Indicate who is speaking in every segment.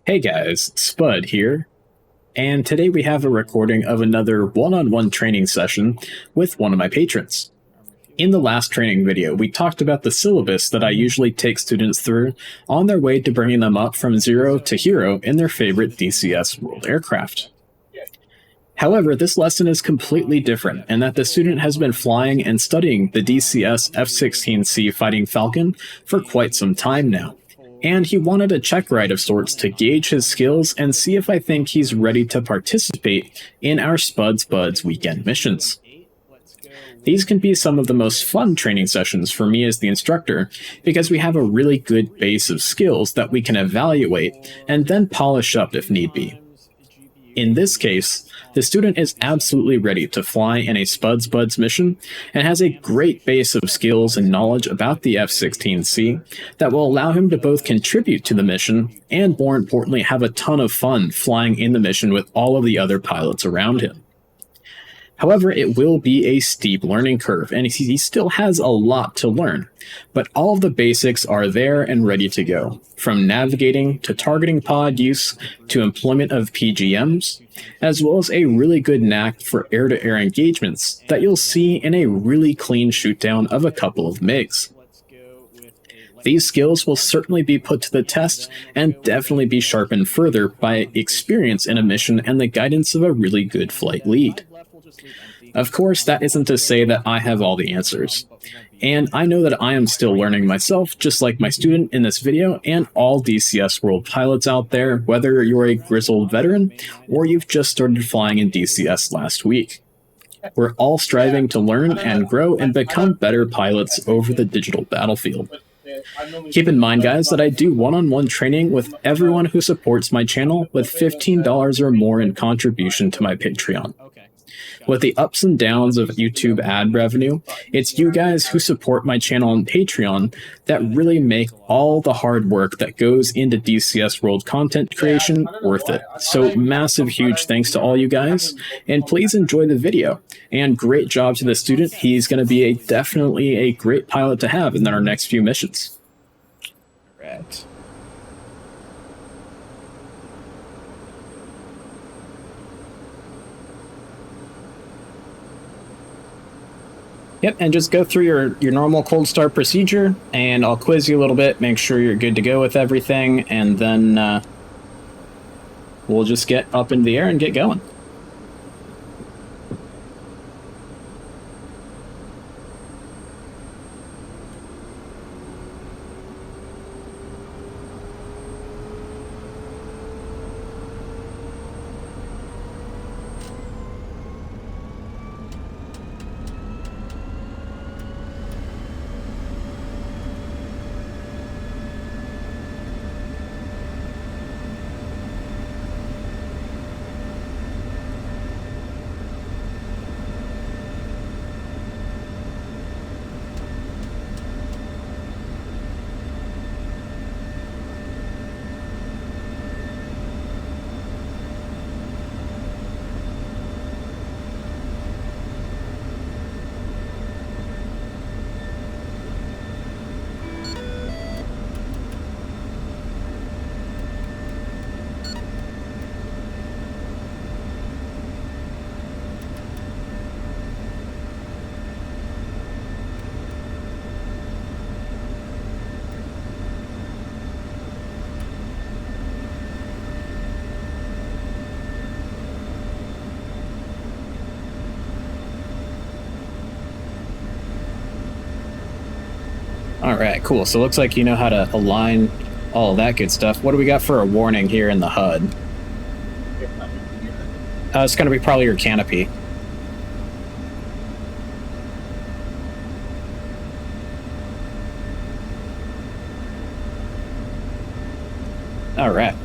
Speaker 1: Hey guys, Spud here, and today we have a recording of another one-on-one training session with one of my patrons. In the last training video, we talked about the syllabus that I usually take students through on their way to bringing them up from zero to hero in their favorite DCS World Aircraft. However, this lesson is completely different in that the student has been flying and studying the DCS F-16C Fighting Falcon for quite some time now, and he wanted a check ride of sorts to gauge his skills and see if I think he's ready to participate in our Spuds Buds weekend missions. These can be some of the most fun training sessions for me as the instructor because we have a really good base of skills that we can evaluate and then polish up if need be. In this case, the student is absolutely ready to fly in a Spuds Buds mission and has a great base of skills and knowledge about the F-16C that will allow him to both contribute to the mission and, more importantly, have a ton of fun flying in the mission with all of the other pilots around him. However, it will be a steep learning curve, and he still has a lot to learn, but all of the basics are there and ready to go, from navigating to targeting pod use to employment of PGMs, as well as a really good knack for air-to-air engagements that you'll see in a really clean shootdown of a couple of MiGs. These skills will certainly be put to the test and definitely be sharpened further by experience in a mission and the guidance of a really good flight lead. Of course, that isn't to say that I have all the answers. And I know that I am still learning myself, just like my student in this video and all DCS World pilots out there, whether you're a grizzled veteran or you've just started flying in DCS last week. We're all striving to learn and grow and become better pilots over the digital battlefield. Keep in mind, guys, that I do one-on-one training with everyone who supports my channel with $15 or more in contribution to my Patreon. With the ups and downs of YouTube ad revenue, it's you guys who support my channel on Patreon that really make all the hard work that goes into DCS World content creation worth it. So massive, huge thanks to all you guys, and please enjoy the video. And great job to the student. He's going to be definitely a great pilot to have in our next few missions. Right. Yep, and just go through your normal cold start procedure, and I'll quiz you a little bit, make sure you're good to go with everything, and then we'll just get up in the air and get going. Alright, cool. So it looks like you know how to align all of that good stuff. What do we got for a warning here in the HUD? It's going to be probably your canopy. Alright.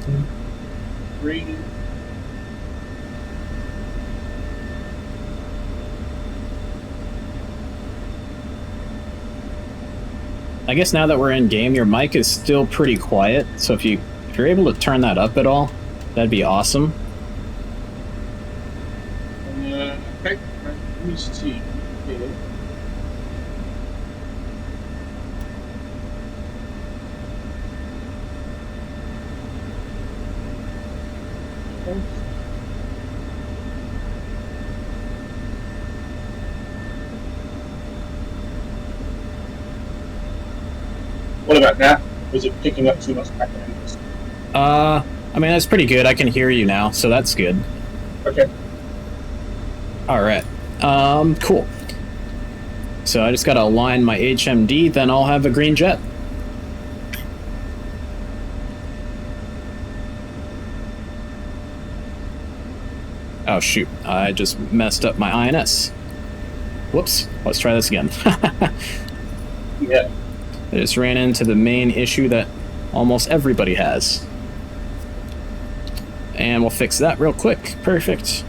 Speaker 1: I guess now that we're in game, your mic is still pretty quiet, so if you're able to turn that up at all, that'd be awesome.
Speaker 2: Okay, let me see. Okay. What about now? Was it picking up too much background?
Speaker 1: I mean, that's pretty good. I can hear you now, so that's good.
Speaker 2: Okay.
Speaker 1: All right. Cool. So I just got to align my HMD, then I'll have a green jet. Oh, shoot. I just messed up my INS. Whoops. Let's try this again.
Speaker 2: Yeah.
Speaker 1: I just ran into the main issue that almost everybody has. And we'll fix that real quick. Perfect.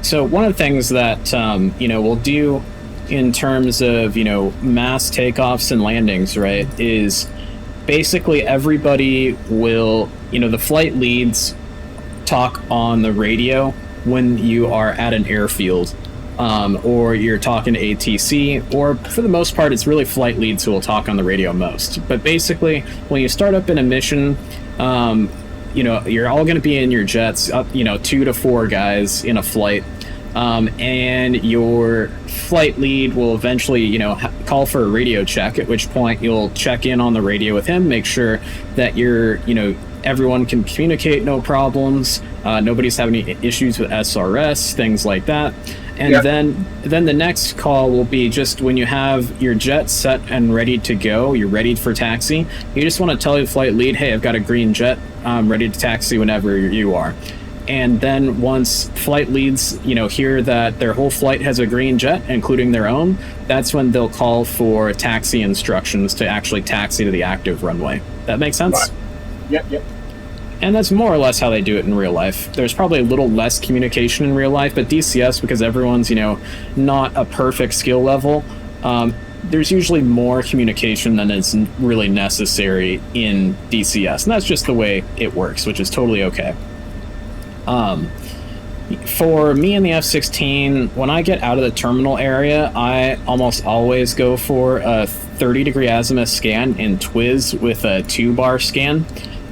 Speaker 1: So one of the things that, we'll do in terms of, mass takeoffs and landings, right, is basically everybody will, the flight leads talk on the radio when you are at an airfield, or you're talking to ATC, or for the most part, it's really flight leads who will talk on the radio most. But basically, when you start up in a mission, you're all going to be in your jets, up, 2 to 4 guys in a flight. And your flight lead will eventually, call for a radio check, at which point you'll check in on the radio with him, make sure that everyone can communicate, no problems, nobody's having any issues with SRS, things like that. And then the next call will be just when you have your jet set and ready to go, you're ready for taxi, you just want to tell your flight lead, hey, I've got a green jet, I'm ready to taxi whenever you are. And then once flight leads, hear that their whole flight has a green jet, including their own, that's when they'll call for taxi instructions to actually taxi to the active runway. That makes sense?
Speaker 2: Right. Yep.
Speaker 1: And that's more or less how they do it in real life. There's probably a little less communication in real life, but DCS, because everyone's, not a perfect skill level, there's usually more communication than is really necessary in DCS. And that's just the way it works, which is totally okay. For me in the F-16, when I get out of the terminal area, I almost always go for a 30-degree azimuth scan in TWIS with a 2-bar scan.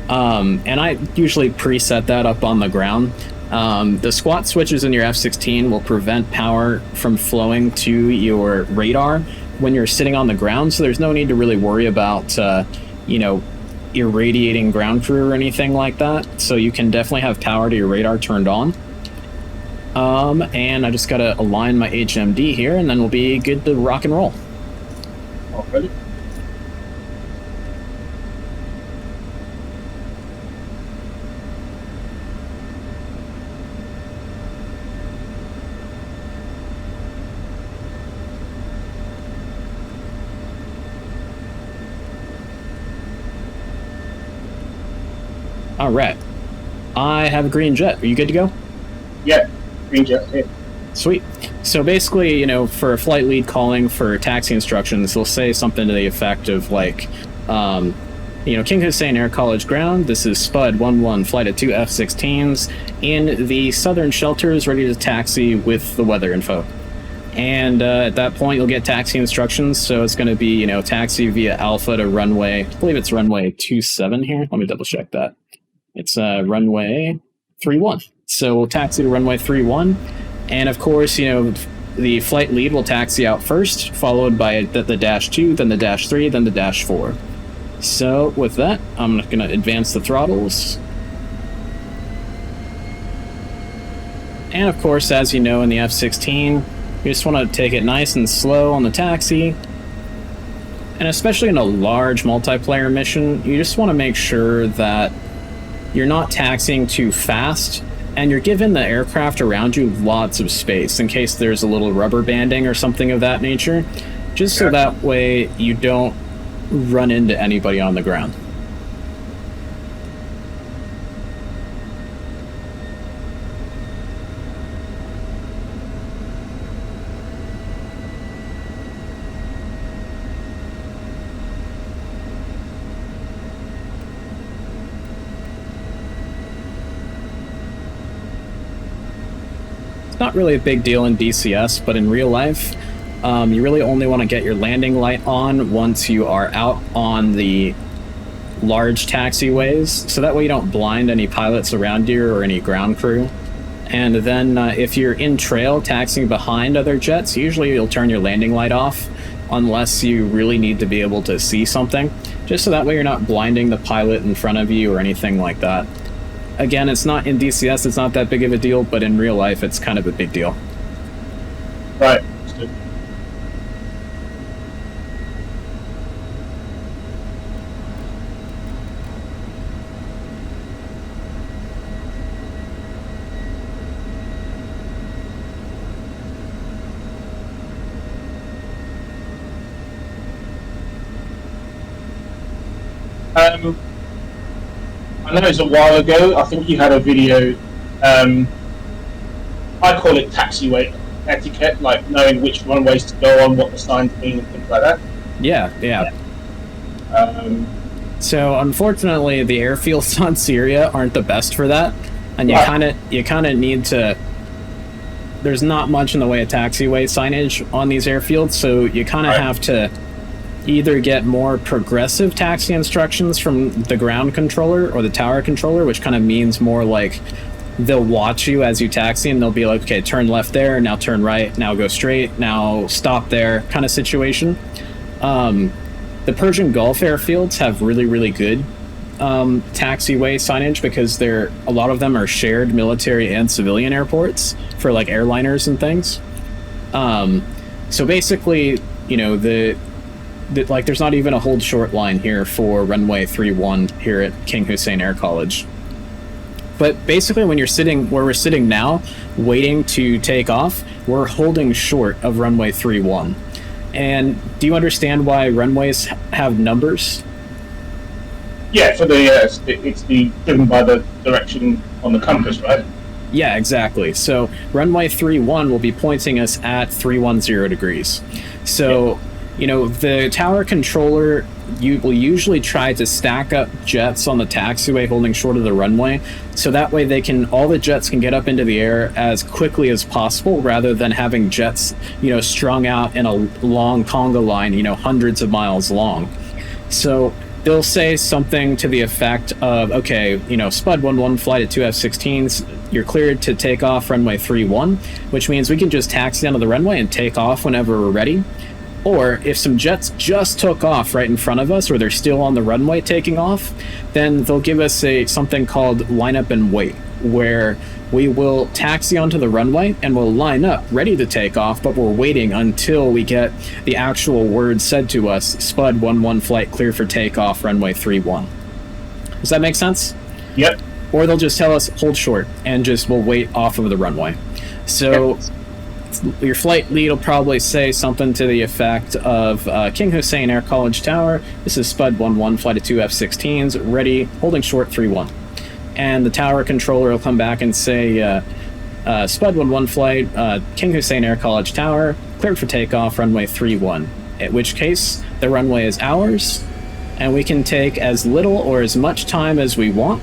Speaker 1: And I usually preset that up on the ground. The squat switches in your F-16 will prevent power from flowing to your radar when you're sitting on the ground, so there's no need to really worry about, irradiating ground crew or anything like that. So you can definitely have power to your radar turned on. And I just gotta align my HMD here, and then we'll be good to rock and roll.
Speaker 2: All ready?
Speaker 1: All right. I have a green jet. Are you good to go?
Speaker 2: Yeah, green jet here.
Speaker 1: Sweet. So basically, for a flight lead calling for taxi instructions, they'll say something to the effect of like, King Hussein Air College ground, this is Spud 11, flight of 2 F-16s in the southern shelters, ready to taxi with the weather info. And at that point, you'll get taxi instructions. So it's going to be, taxi via Alpha to runway, I believe it's runway 27 here. Let me double check that. It's runway 31. So we'll taxi to runway 31. And of course, the flight lead will taxi out first, followed by the dash 2, then the dash 3, then the dash 4. So with that, I'm going to advance the throttles. And of course, as you know, in the F-16, you just want to take it nice and slow on the taxi. And especially in a large multiplayer mission, you just want to make sure that you're not taxiing too fast, and you're giving the aircraft around you lots of space in case there's a little rubber banding or something of that nature, just so that way you don't run into anybody on the ground. Not really a big deal in DCS, but in real life, You really only want to get your landing light on once you are out on the large taxiways, so that way you don't blind any pilots around you or any ground crew. And then if you're in trail taxiing behind other jets, usually you'll turn your landing light off unless you really need to be able to see something, just so that way you're not blinding the pilot in front of you or anything like that. Again, it's not in DCS, it's not that big of a deal, but in real life it's kind of a big deal.
Speaker 2: Right. I know it's a while ago. I think you had a video. I call it taxiway etiquette, like knowing which runways to go on, what the signs mean, and things like that.
Speaker 1: Yeah. So unfortunately, the airfields on Syria aren't the best for that, and you kind of need to. There's not much in the way of taxiway signage on these airfields, so you kind of have to either get more progressive taxi instructions from the ground controller or the tower controller, which kind of means more like they'll watch you as you taxi and they'll be like, okay, turn left there, now turn right, now go straight, now stop there, kind of situation. The Persian Gulf airfields have really, really good taxiway signage because a lot of them are shared military and civilian airports for like airliners and things. So basically, you know, like there's not even a hold short line here for runway 31 here at King Hussein Air College. But basically when you're sitting where we're sitting now, waiting to take off, we're holding short of runway 31. And do you understand why runways have numbers?
Speaker 2: Yeah, for it's driven by the direction on the compass, right?
Speaker 1: Yeah, exactly. So runway 31 will be pointing us at 310 degrees. So, you know, the tower controller will usually try to stack up jets on the taxiway holding short of the runway, so that way all the jets can get up into the air as quickly as possible rather than having jets, you know, strung out in a long conga line, you know, hundreds of miles long. So they'll say something to the effect of, okay, you know, Spud 11 flight at 2 F-16s, you're cleared to take off runway 31, which means we can just taxi down to the runway and take off whenever we're ready. Or if some jets just took off right in front of us, or they're still on the runway taking off, then they'll give us something called line up and wait, where we will taxi onto the runway and we'll line up ready to take off, but we're waiting until we get the actual word said to us, Spud 11 flight clear for takeoff, runway 31. Does that make sense?
Speaker 2: Yep.
Speaker 1: Or they'll just tell us hold short and we'll wait off of the runway. So your flight lead will probably say something to the effect of King Hussein Air College Tower, this is Spud 11 flight at 2 F-16s, ready, holding short 31. And the tower controller will come back and say, Spud 11 flight, King Hussein Air College Tower, cleared for takeoff, runway 31. At which case, the runway is ours, and we can take as little or as much time as we want.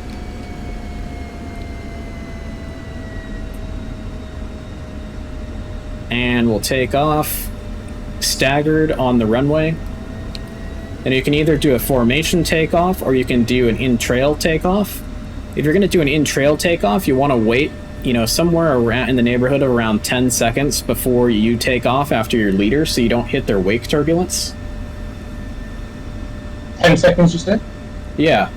Speaker 1: And we'll take off, staggered on the runway. And you can either do a formation takeoff, or you can do an in-trail takeoff. If you're going to do an in-trail takeoff, you want to wait, you know, somewhere around in the neighborhood of around 10 seconds before you take off after your leader, so you don't hit their wake turbulence.
Speaker 2: 10 seconds, you said?
Speaker 1: Yeah.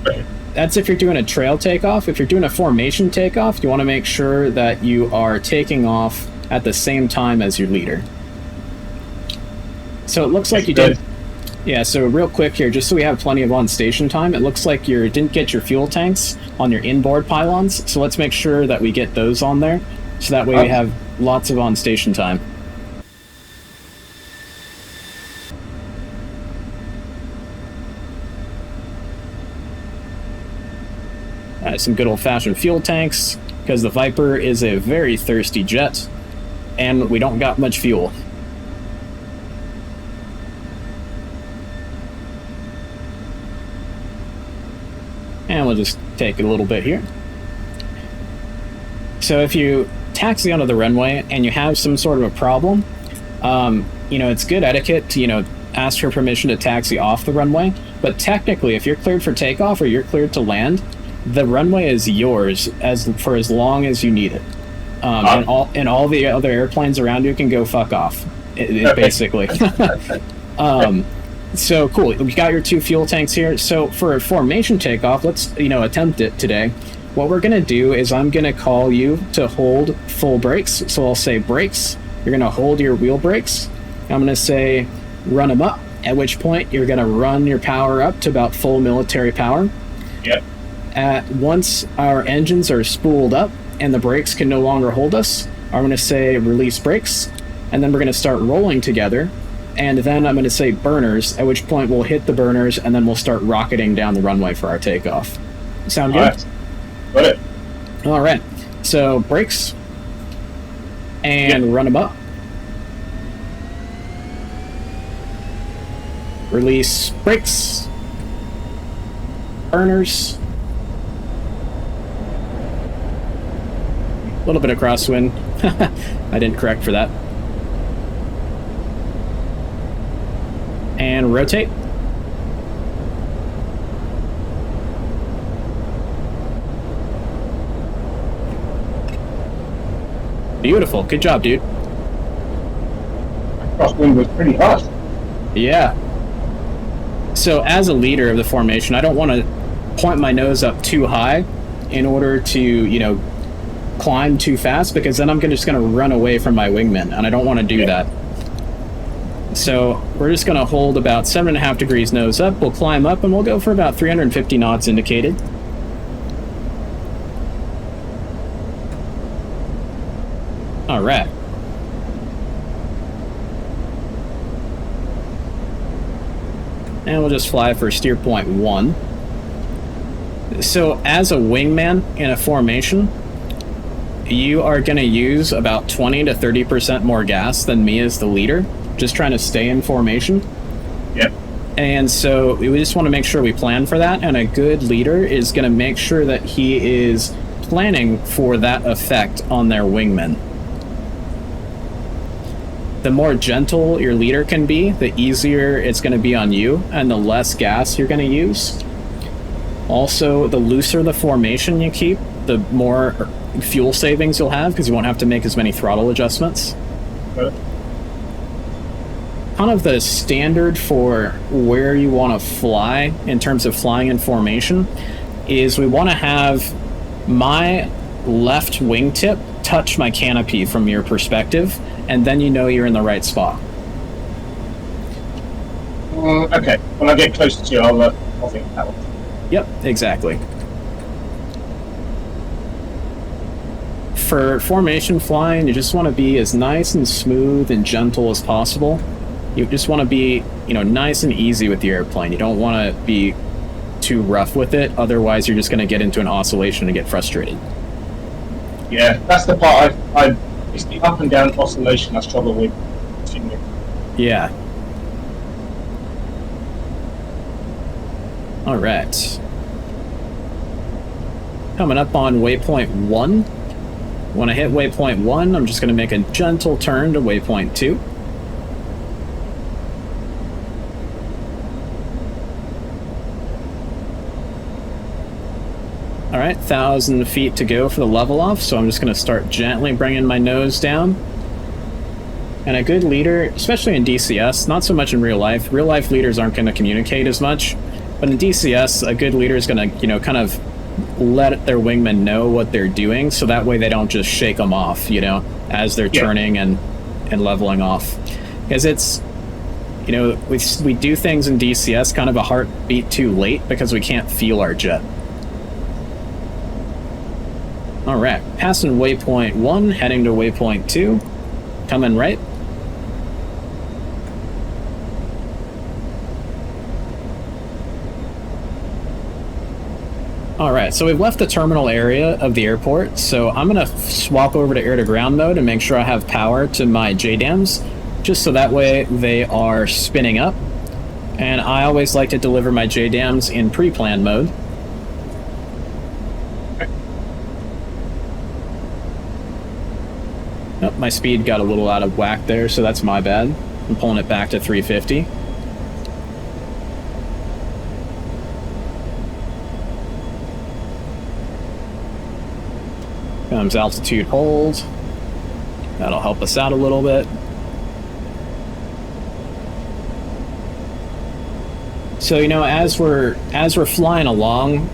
Speaker 2: Okay.
Speaker 1: That's if you're doing a trail takeoff. If you're doing a formation takeoff, you want to make sure that you are taking off at the same time as your leader. So it looks like you did. Yeah, so real quick here, just so we have plenty of on-station time, it looks like you didn't get your fuel tanks on your inboard pylons, so let's make sure that we get those on there, so that way we have lots of on-station time. Some good old-fashioned fuel tanks, because the Viper is a very thirsty jet, and we don't got much fuel. And we'll just take it a little bit here. So if you taxi onto the runway and you have some sort of a problem, It's good etiquette to, ask for permission to taxi off the runway, but technically, if you're cleared for takeoff or you're cleared to land, the runway is yours for as long as you need it. And all the other airplanes around you can go fuck off, basically. So cool. We got your 2 fuel tanks here. So for a formation takeoff, let's attempt it today. What we're gonna do is I'm gonna call you to hold full brakes. So I'll say brakes. You're gonna hold your wheel brakes. I'm gonna say run them up. At which point you're gonna run your power up to about full military power.
Speaker 2: Yep.
Speaker 1: Once our engines are spooled up and the brakes can no longer hold us, I'm gonna say release brakes, and then we're gonna start rolling together. And then I'm going to say burners, at which point we'll hit the burners, and then we'll start rocketing down the runway for our takeoff. Sound good?
Speaker 2: Right. Got it.
Speaker 1: All right. So brakes, and run them up. Release brakes. Burners. A little bit of crosswind. I didn't correct for that. And rotate. Beautiful. Good job, dude.
Speaker 2: Crosswind was pretty harsh.
Speaker 1: Yeah. So as a leader of the formation, I don't want to point my nose up too high in order to, climb too fast, because then I'm just going to run away from my wingman, and I don't want to do that. So we're just going to hold about 7.5 degrees nose up. We'll climb up, and we'll go for about 350 knots indicated. All right. And we'll just fly for steer point 1. So as a wingman in a formation, you are going to use about 20 to 30% more gas than me as the leader, just trying to stay in formation.
Speaker 2: Yep.
Speaker 1: And so we just want to make sure we plan for that, and a good leader is going to make sure that he is planning for that effect on their wingmen. The more gentle your leader can be, the easier it's going to be on you, and the less gas you're going to use. Also, the looser the formation you keep, the more fuel savings you'll have, because you won't have to make as many throttle adjustments.
Speaker 2: Okay.
Speaker 1: Kind of the standard for where you want to fly in terms of flying in formation is we want to have my left wingtip touch my canopy from your perspective, and then you're in the right spot.
Speaker 2: Okay, when I get closer to you, I'll think that one.
Speaker 1: Yep, exactly. For formation flying, you just want to be as nice and smooth and gentle as possible. You just want to be, nice and easy with the airplane. You don't want to be too rough with it, otherwise you're just going to get into an oscillation and get frustrated.
Speaker 2: Yeah, that's the part it's the up and down oscillation I struggle with.
Speaker 1: Yeah. All right. Coming up on waypoint 1. When I hit waypoint 1, I'm just going to make a gentle turn to waypoint 2. All right, 1,000 feet to go for the level off, so I'm just going to start gently bringing my nose down. And a good leader, especially in DCS, not so much in real life leaders aren't going to communicate as much, but in DCS, a good leader is going to, kind of let their wingmen know what they're doing, so that way they don't just shake them off, as they're turning and leveling off. Because it's, we do things in DCS kind of a heartbeat too late because we can't feel our jet. All right, passing waypoint 1, heading to waypoint 2, coming right. All right, so we've left the terminal area of the airport, so I'm going to swap over to air-to-ground mode and make sure I have power to my JDAMs, just so that way they are spinning up. And I always like to deliver my JDAMs in pre-plan mode. Oh, my speed got a little out of whack there, so that's my bad. I'm pulling it back to 350. Comes altitude hold. That'll help us out a little bit. So, you know, as we're flying along,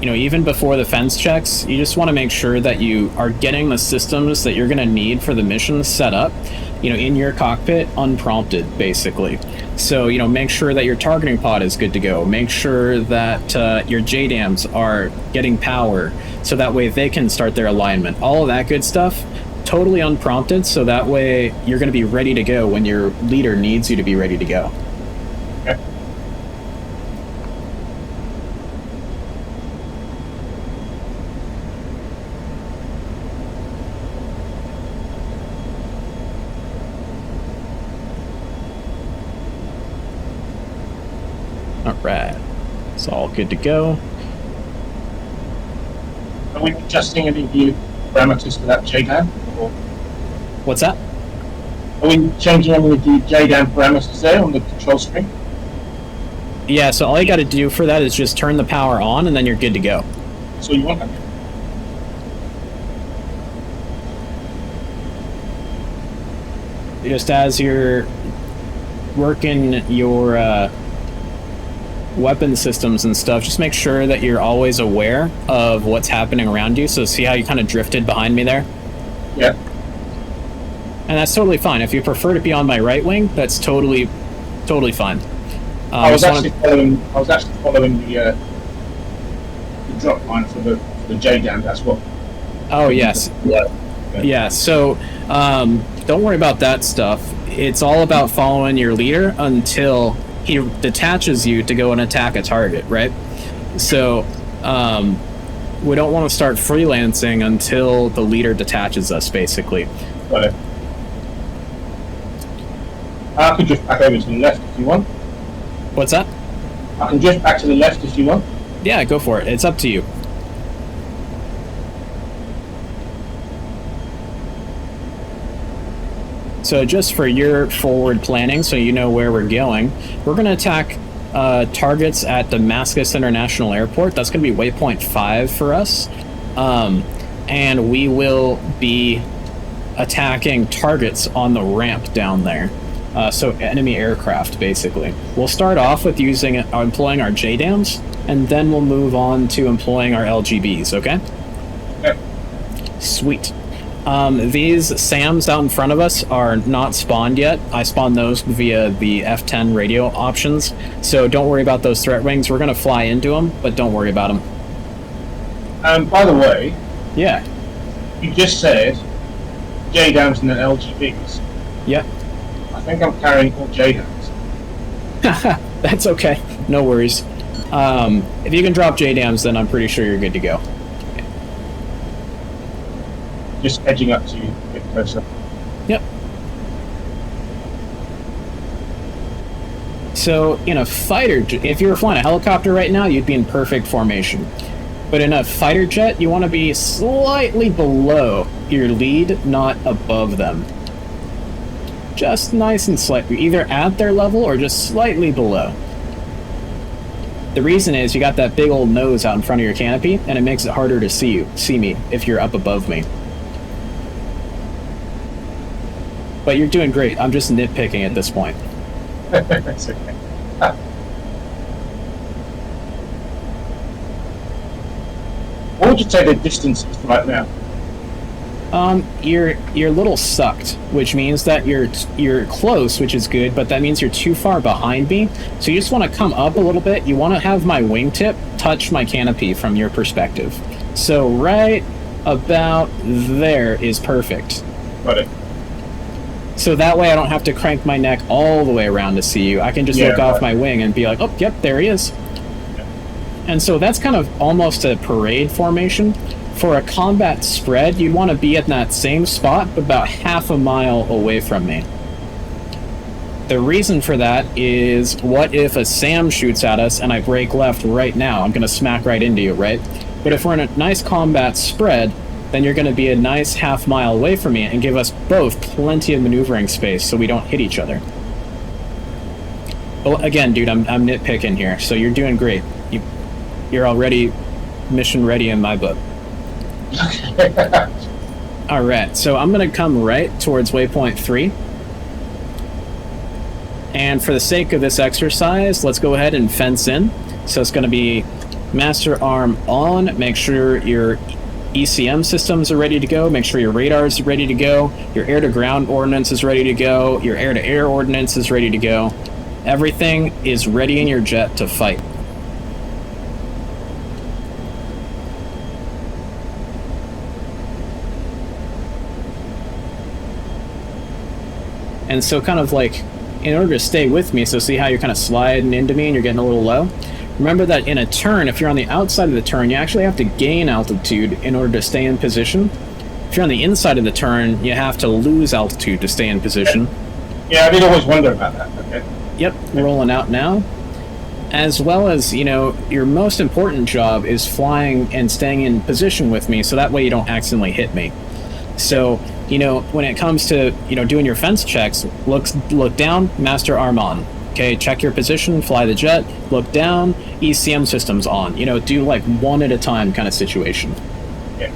Speaker 1: you know, even before the fence checks, you just want to make sure that you are getting the systems that you're going to need for the mission set up, you know, in your cockpit unprompted, basically. So, you know, make sure that your targeting pod is good to go. Make sure that your JDAMs are getting power, so that way they can start their alignment. All of that good stuff, totally unprompted, so that way you're going to be ready to go when your leader needs you to be ready to go.
Speaker 2: Okay.
Speaker 1: Alright, it's all good to go.
Speaker 2: Are we adjusting any of the parameters for that JDAM? Or
Speaker 1: What's that?
Speaker 2: are we changing any of the JDAM parameters there on the control screen?
Speaker 1: Yeah, so all you got to do for that is just turn the power on, and then you're good to go.
Speaker 2: So you want that?
Speaker 1: Just as you're working your weapon systems and stuff, just make sure that you're always aware of what's happening around you. So see how you kind of drifted behind me there?
Speaker 2: Yeah.
Speaker 1: And that's totally fine. If you prefer to be on my right wing, that's totally fine.
Speaker 2: I was actually following the drop line for the JDAM. That's what.
Speaker 1: Oh yes. Yeah. So don't worry about that stuff. It's all about following your leader until he detaches you to go and attack a target, right? So we don't want to start freelancing until the leader detaches us, basically.
Speaker 2: Got it. I can drift back over to the left if you want.
Speaker 1: What's that?
Speaker 2: I can drift back to the left if you want.
Speaker 1: Yeah, go for it. It's up to you. So just for your forward planning, so you know where we're going, we're going to attack targets at Damascus International Airport. That's going to be waypoint 5 for us. And we will be attacking targets on the ramp down there. So enemy aircraft, basically. We'll start off with employing our JDAMs, and then we'll move on to employing our LGBs, okay?
Speaker 2: Yep.
Speaker 1: Sweet. These SAMs out in front of us are not spawned yet. I spawned those via the F-10 radio options, so don't worry about those threat wings. We're going to fly into them, but don't worry about them.
Speaker 2: By the way,
Speaker 1: Yeah.
Speaker 2: you just said JDAMs and then LGBs.
Speaker 1: Yep.
Speaker 2: I think I'm carrying all JDAMs.
Speaker 1: That's okay. No worries. If you can drop JDAMs, then I'm pretty sure you're good to go.
Speaker 2: Just edging up to you a bit closer.
Speaker 1: Yep. So, in a fighter jet, if you were flying a helicopter right now, you'd be in perfect formation. But in a fighter jet, you want to be slightly below your lead, not above them. Just nice and slightly, either at their level or just slightly below. The reason is you got that big old nose out in front of your canopy, and it makes it harder to see me if you're up above me. But you're doing great. I'm just nitpicking at this point.
Speaker 2: That's okay. What would you say the distance is right now?
Speaker 1: You're a little sucked, which means that you're close, which is good, but that means you're too far behind me. So you just want to come up a little bit. You want to have my wingtip touch my canopy from your perspective. So right about there is perfect.
Speaker 2: Got it.
Speaker 1: So that way I don't have to crank my neck all the way around to see you. I can just look off my wing and be like, oh, yep, there he is.
Speaker 2: Yeah.
Speaker 1: And so that's kind of almost a parade formation. For a combat spread, you'd want to be at that same spot about half a mile away from me. The reason for that is, what if a SAM shoots at us and I brake left right now? I'm going to smack right into you, right? But if we're in a nice combat spread, then you're going to be a nice half-mile away from me and give us both plenty of maneuvering space so we don't hit each other. Well, again, dude, I'm nitpicking here, so you're doing great. You're already mission ready in my book. Alright, so I'm going to come right towards waypoint 3. And for the sake of this exercise, let's go ahead and fence in. So it's going to be master arm on, make sure your ECM systems are ready to go, make sure your radars are ready to go, your air-to-ground ordnance is ready to go, your air-to-air ordnance is ready to go. Everything is ready in your jet to fight. And so kind of like, in order to stay with me, so see how you're kind of sliding into me and you're getting a little low? Remember that in a turn, if you're on the outside of the turn, you actually have to gain altitude in order to stay in position. If you're on the inside of the turn, you have to lose altitude to stay in position.
Speaker 2: Yeah, I did always wonder about that. Okay.
Speaker 1: Yep, rolling out now. As well as, you know, your most important job is flying and staying in position with me, so that way you don't accidentally hit me. So, you know, when it comes to, you know, doing your fence checks, look down, master arm on. Okay, check your position, fly the jet, look down, ECM systems on. You know, do like one at a time kind of situation.
Speaker 2: Yeah.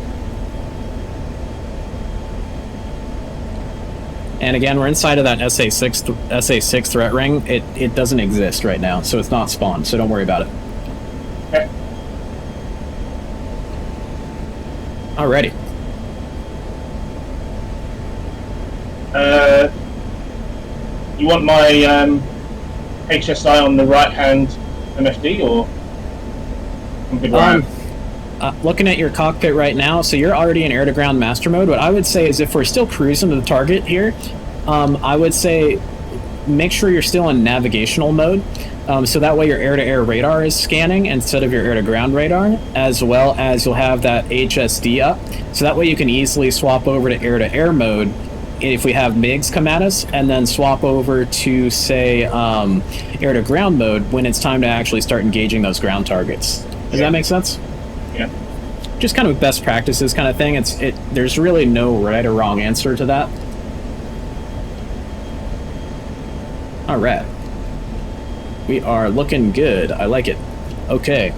Speaker 1: And again, we're inside of that SA6 threat ring. It doesn't exist right now, so it's not spawned, so don't worry about it.
Speaker 2: Okay.
Speaker 1: Alrighty.
Speaker 2: You want my HSI on the right-hand MFD, or I'm good around?
Speaker 1: Looking at your cockpit right now, so you're already in air-to-ground master mode. What I would say is if we're still cruising to the target here, I would say make sure you're still in navigational mode, so that way your air-to-air radar is scanning instead of your air-to-ground radar, as well as you'll have that HSD up, so that way you can easily swap over to air-to-air mode if we have MiGs come at us, and then swap over to, say, air-to-ground mode when it's time to actually start engaging those ground targets. Does that make sense?
Speaker 2: Yeah.
Speaker 1: Just kind of best practices kind of thing. There's really no right or wrong answer to that. All right. We are looking good. I like it. Okay.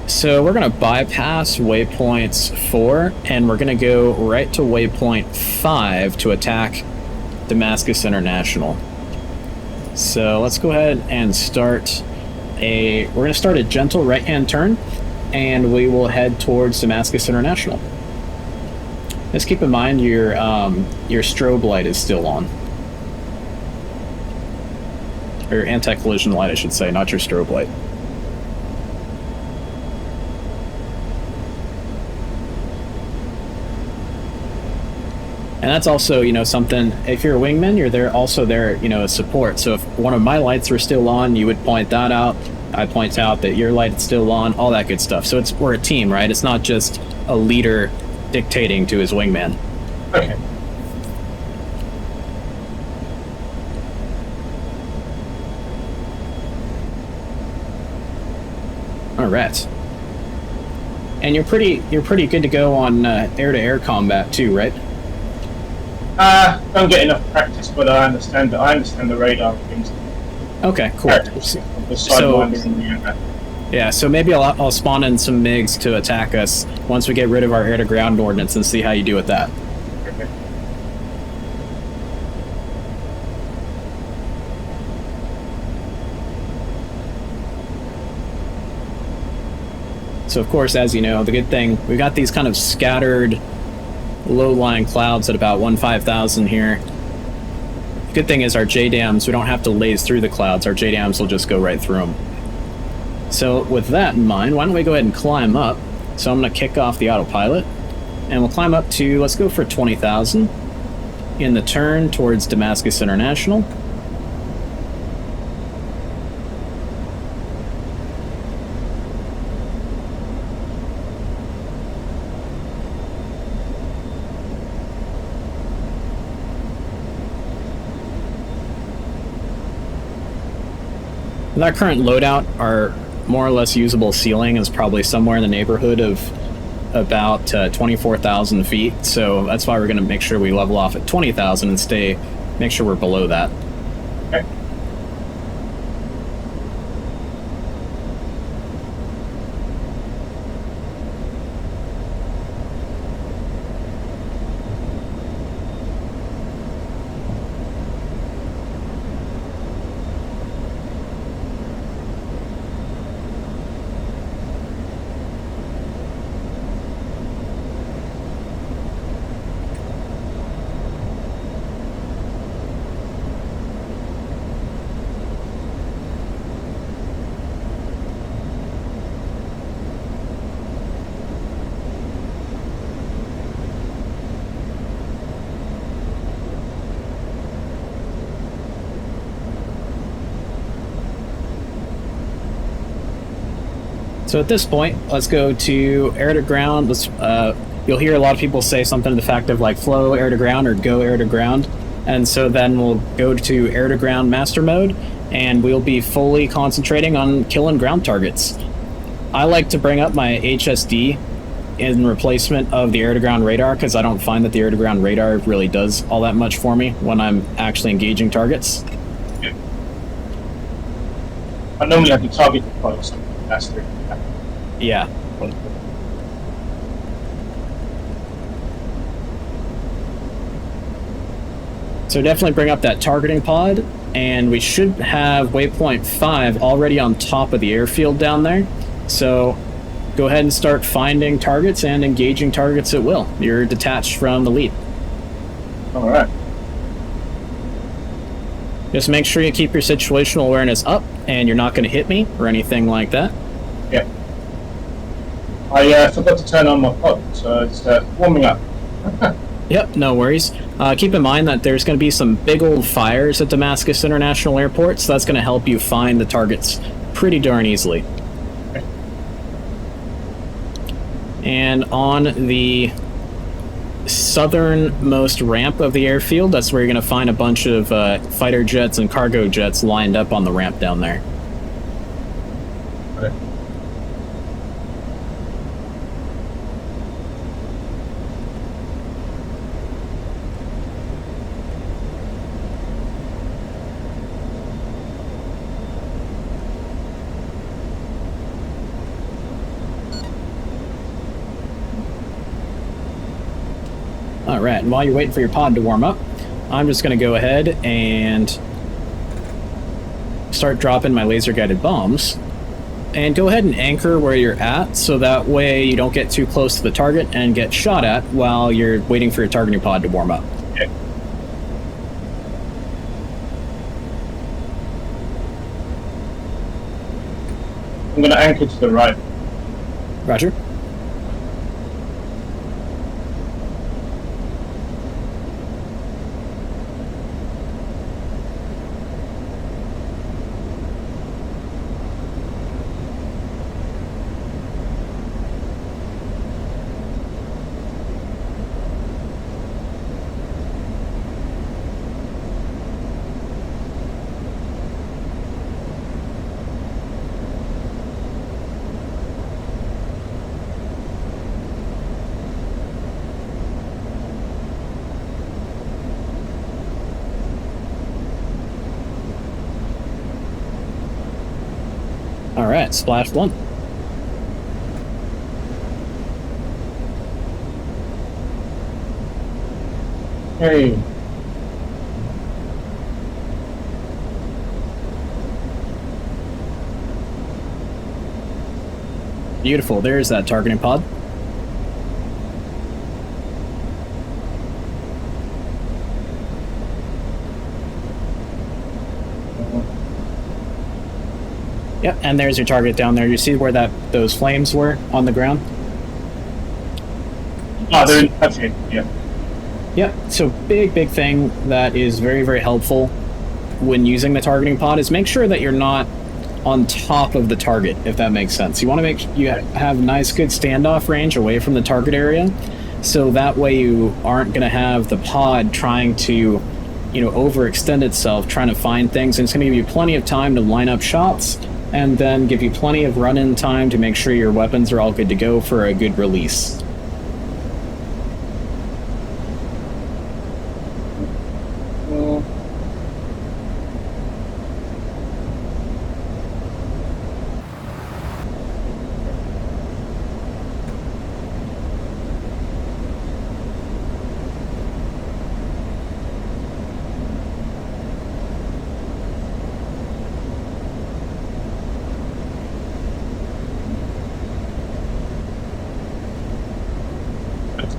Speaker 1: So we're going to bypass waypoints 4, and we're going to go right to waypoint 5 to attack Damascus International. So let's go ahead and start we're going to start a gentle right-hand turn, and we will head towards Damascus International. Just keep in mind your strobe light is still on. Or your anti-collision light, I should say, not your strobe light. And that's also, you know, something, if you're a wingman, you're there also there, you know, as support. So if one of my lights were still on, you would point that out. I point out that your light's still on, all that good stuff. So we're a team, right? It's not just a leader dictating to his wingman.
Speaker 2: Okay.
Speaker 1: All right. And you're pretty good to go on air-to-air combat too, right?
Speaker 2: Don't get enough practice, but I understand the radar things.
Speaker 1: Okay, cool. Yeah, so maybe I'll spawn in some MiGs to attack us once we get rid of our air-to-ground ordnance and see how you do with that.
Speaker 2: Okay.
Speaker 1: So of course, as you know, the good thing, we've got these kind of scattered low-lying clouds at about 1,500 here. The good thing is our JDAMs, we don't have to laze through the clouds. Our JDAMs will just go right through them. So with that in mind, why don't we go ahead and climb up. So I'm going to kick off the autopilot, and we'll climb up to, let's go for 20,000 in the turn towards Damascus International. With our current loadout, our more or less usable ceiling is probably somewhere in the neighborhood of about 24,000 feet, so that's why we're going to make sure we level off at 20,000 and make sure we're below that.
Speaker 2: Okay.
Speaker 1: So at this point, let's go to air to ground. You'll hear a lot of people say something to the fact of like flow air to ground or go air to ground. And so then we'll go to air to ground master mode, and we'll be fully concentrating on killing ground targets. I like to bring up my HSD in replacement of the air to ground radar because I don't find that the air to ground radar really does all that much for me when I'm actually engaging targets.
Speaker 2: Yeah. I normally have to target the pod or something. That's the
Speaker 1: yeah. So definitely bring up that targeting pod, and we should have waypoint 5 already on top of the airfield down there. So go ahead and start finding targets and engaging targets at will. You're detached from the lead.
Speaker 2: All right.
Speaker 1: Just make sure you keep your situational awareness up and you're not going to hit me or anything like that.
Speaker 2: Yeah. I forgot to turn on my pod, so it's warming up.
Speaker 1: Yep, no worries. Keep in mind that there's going to be some big old fires at Damascus International Airport, so that's going to help you find the targets pretty darn easily.
Speaker 2: Okay.
Speaker 1: And on the southernmost ramp of the airfield, that's where you're going to find a bunch of fighter jets and cargo jets lined up on the ramp down there.
Speaker 2: Okay.
Speaker 1: Alright, and while you're waiting for your pod to warm up, I'm just going to go ahead and start dropping my laser-guided bombs. And go ahead and anchor where you're at, so that way you don't get too close to the target and get shot at while you're waiting for your targeting pod to warm up.
Speaker 2: Okay. I'm going to anchor to the right.
Speaker 1: Roger. Alright, splash 1.
Speaker 2: Hey.
Speaker 1: Beautiful, there's that targeting pod. Yep, and there's your target down there. You see where those flames were on the ground?
Speaker 2: Oh, they're in touch it, yeah.
Speaker 1: Yep, so big thing that is very, very helpful when using the targeting pod is make sure that you're not on top of the target, if that makes sense. You want to make you have nice, good standoff range away from the target area, so that way you aren't going to have the pod trying to, overextend itself, trying to find things, and it's going to give you plenty of time to line up shots and then give you plenty of run-in time to make sure your weapons are all good to go for a good release.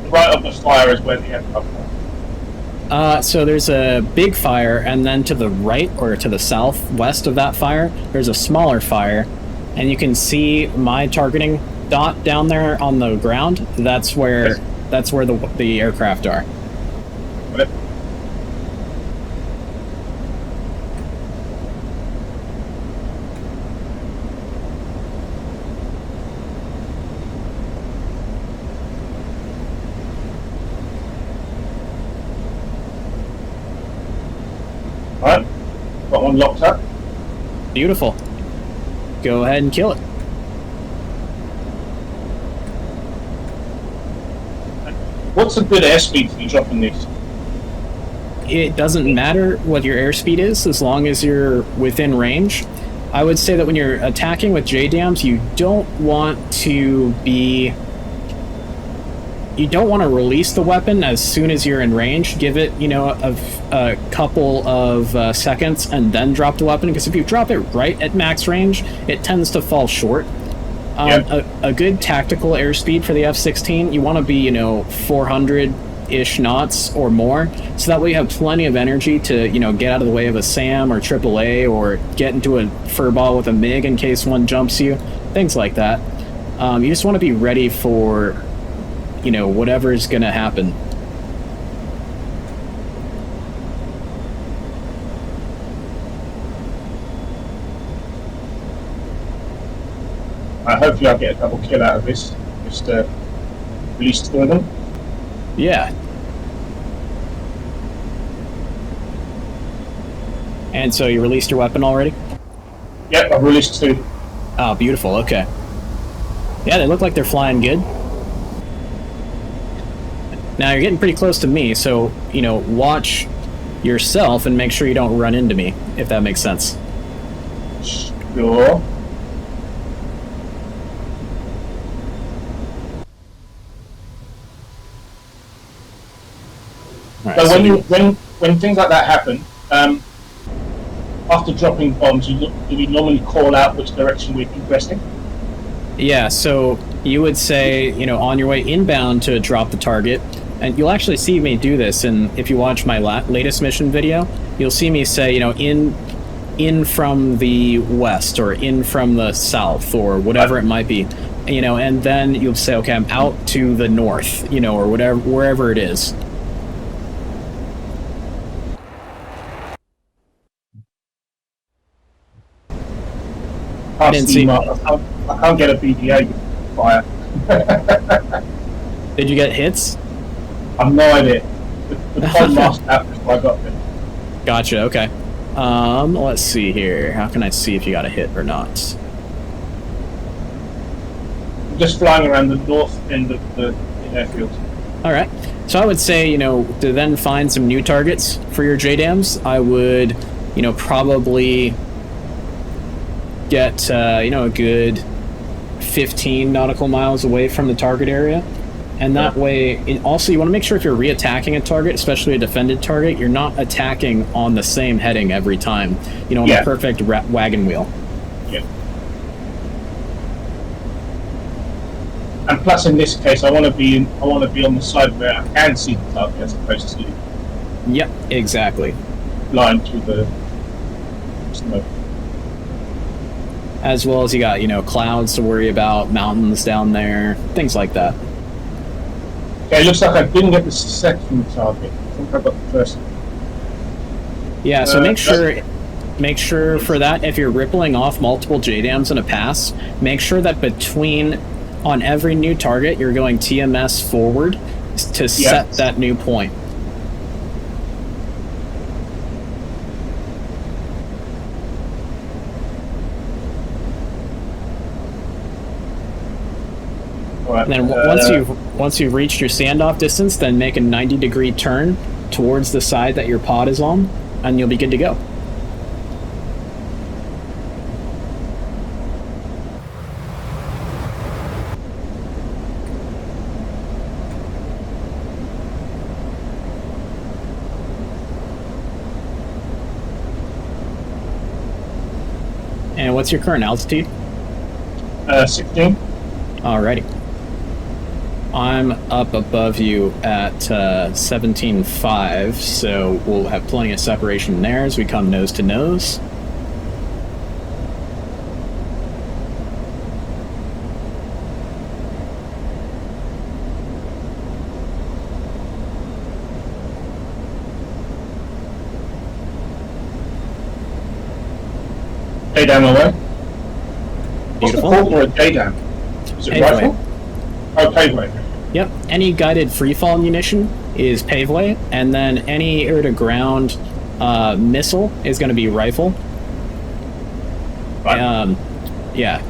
Speaker 2: Right of the fire is where the aircraft are.
Speaker 1: So there's a big fire, and then to the right or to the southwest of that fire, there's a smaller fire, and you can see my targeting dot down there on the ground. That's where the aircraft are.
Speaker 2: Right. Alright, got one locked up.
Speaker 1: Beautiful. Go ahead and kill it.
Speaker 2: What's a good airspeed for you dropping these?
Speaker 1: It doesn't matter what your airspeed is as long as you're within range. I would say that when you're attacking with JDAMs, you don't want to release the weapon as soon as you're in range. Give it, a couple of seconds and then drop the weapon, because if you drop it right at max range, it tends to fall short. A good tactical airspeed for the F-16, you want to be, 400-ish knots or more, so that way you have plenty of energy to, get out of the way of a SAM or AAA, or get into a furball with a MiG in case one jumps you, things like that. You just want to be ready for, whatever's going to happen.
Speaker 2: Hopefully I'll get a double kill out of this. Just release two of them.
Speaker 1: Yeah. And so you released your weapon already?
Speaker 2: Yep, I've released two.
Speaker 1: Oh, beautiful. Okay. Yeah, they look like they're flying good. Now you're getting pretty close to me, so, watch yourself and make sure you don't run into me, if that makes sense.
Speaker 2: Sure.
Speaker 1: Right,
Speaker 2: so when things like that happen, after dropping bombs, do we normally call out which direction we're progressing?
Speaker 1: Yeah, so you would say, on your way inbound to drop the target, and you'll actually see me do this, and if you watch my latest mission video, you'll see me say, in from the west, or in from the south, or whatever it might be, and then you'll say, okay, I'm out to the north, or wherever it is.
Speaker 2: I can't get a BDA fire.
Speaker 1: Did you get hits?
Speaker 2: I've no idea. The bomb lost out before I got there.
Speaker 1: Gotcha, okay. Let's see here. How can I see if you got a hit or not?
Speaker 2: I'm just flying around the north end of the airfield.
Speaker 1: Alright. So I would say, to then find some new targets for your JDAMs, I would, probably get, a good 15 nautical miles away from the target area. And that way, also you want to make sure if you're re-attacking a target, especially a defended target, you're not attacking on the same heading every time, on a perfect wagon wheel.
Speaker 2: Yeah. And plus, in this case, I want to be on the side where I can see the target as opposed to.
Speaker 1: Yep, exactly.
Speaker 2: Flying through the smoke.
Speaker 1: As well as you got, clouds to worry about, mountains down there, things like that.
Speaker 2: Okay, it looks like I didn't get the second target. I think I got the first one.
Speaker 1: Yeah, so make sure for that, if you're rippling off multiple JDAMs in a pass, make sure that on every new target, you're going TMS forward to set that new point.
Speaker 2: Right.
Speaker 1: And then once you've reached your standoff distance, then make a 90-degree turn towards the side that your pod is on, and you'll be good to go. And what's your current altitude?
Speaker 2: 16.
Speaker 1: Alrighty. I'm up above you at 17.5, so we'll have plenty of separation there as we come nose to nose.
Speaker 2: Day down away. What's the
Speaker 1: Beautiful.
Speaker 2: call for a day down? Is it rifle? Oh, paveway.
Speaker 1: Yep. Any guided freefall munition is paveway, and then any air-to-ground missile is going to be rifle.
Speaker 2: Right.
Speaker 1: Yeah.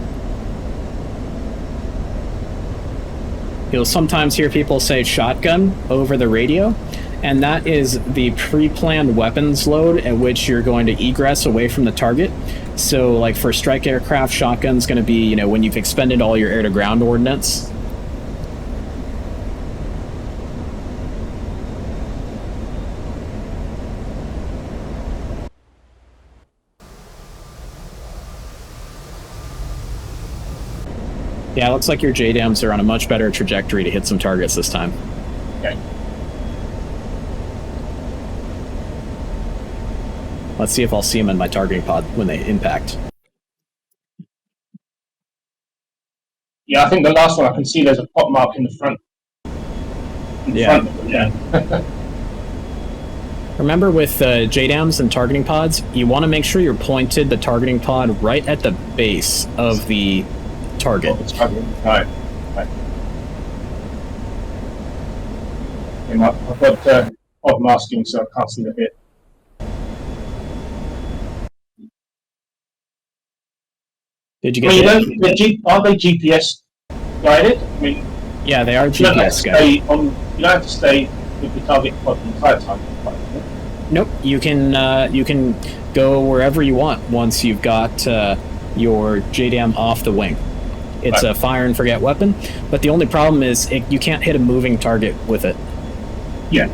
Speaker 1: You'll sometimes hear people say shotgun over the radio, and that is the pre-planned weapons load at which you're going to egress away from the target. So, like for strike aircraft, shotgun's going to be, you know, when you've expended all your air-to-ground ordnance. Yeah, it looks like your JDAMs are on a much better trajectory to hit some targets this time.
Speaker 2: Okay.
Speaker 1: Let's see if I'll see them in my targeting pod when they impact.
Speaker 2: Yeah, I think the last one I can see there's a pot mark in the front.
Speaker 1: Yeah.
Speaker 2: Yeah.
Speaker 1: Remember with JDAMs and targeting pods, you want to make sure you're pointed the targeting pod right at the base of the target.
Speaker 2: Right. I've got pod masking, so I can't see the hit.
Speaker 1: Did you get it?
Speaker 2: Aren't they GPS guided? I mean,
Speaker 1: yeah, they are GPS guided.
Speaker 2: You don't have to stay with the target pod the entire time.
Speaker 1: Nope, you can go wherever you want once you've got your JDAM off the wing. It's a fire and forget weapon, but the only problem is you can't hit a moving target with it.
Speaker 2: Yeah.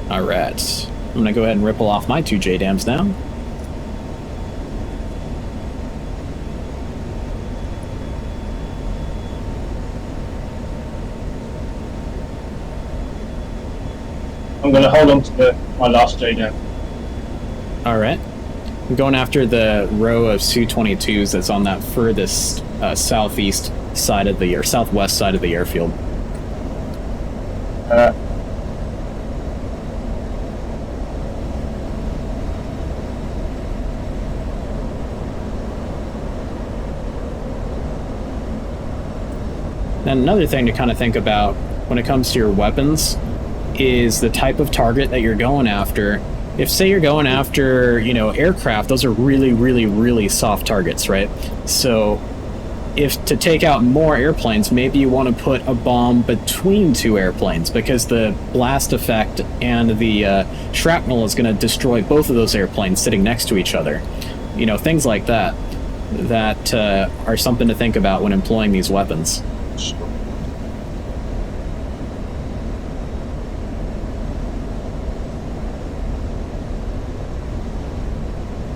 Speaker 1: Alright, I'm gonna go ahead and ripple off my 2 JDAMs now.
Speaker 2: I'm going to hold on to my last JDAM.
Speaker 1: Alright. I'm going after the row of Su-22s that's on that furthest southeast side of the, or southwest side of the airfield. And another thing to kind of think about when it comes to your weapons is the type of target that you're going after. If, say, you're going after, you know, aircraft, those are really, really, really soft targets, right? So if to take out more airplanes, maybe you want to put a bomb between 2 airplanes, because the blast effect and the shrapnel is going to destroy both of those airplanes sitting next to each other. You know, things like that are something to think about when employing these weapons.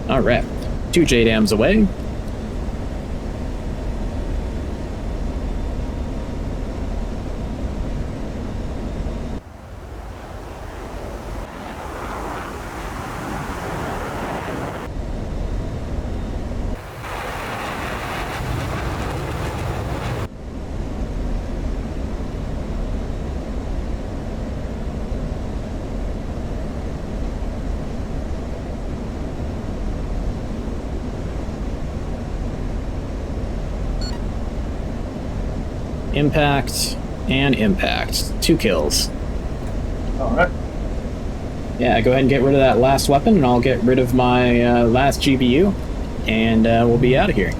Speaker 1: Alright, 2 JDAMs away. Impact and impact. 2 kills.
Speaker 2: Alright.
Speaker 1: Yeah, go ahead and get rid of that last weapon, and I'll get rid of my last GBU, and we'll be out of here.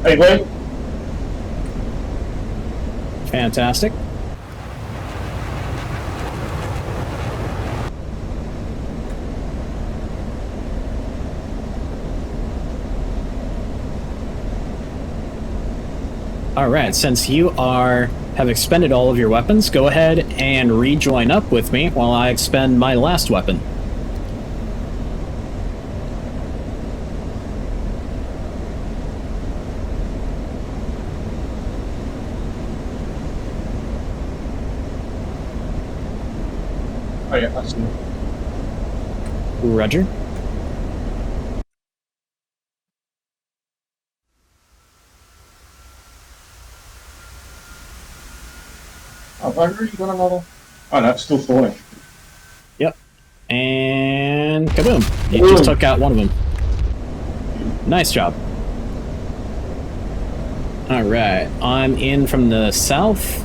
Speaker 2: Hey, wait.
Speaker 1: Fantastic. All right, since you have expended all of your weapons, go ahead and rejoin up with me while I expend my last weapon.
Speaker 2: Oh yeah, that's it.
Speaker 1: Roger.
Speaker 2: Have I really got another? Oh no, it's still falling.
Speaker 1: Yep. And kaboom! You just took out one of them. Nice job. Alright, I'm in from the south,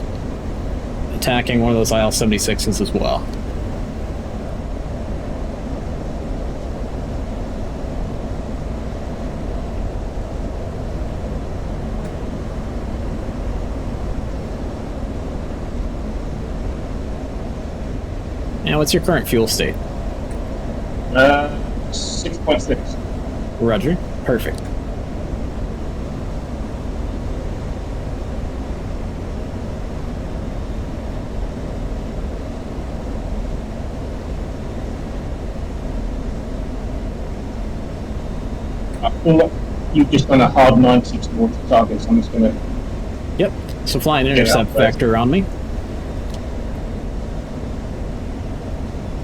Speaker 1: attacking one of those IL-76s as well. Now, what's your current fuel state?
Speaker 2: 6.6.
Speaker 1: Roger. Perfect.
Speaker 2: I feel like you've just done a hard 90 towards the target, so I'm just going to...
Speaker 1: Yep. So fly an intercept vector on me.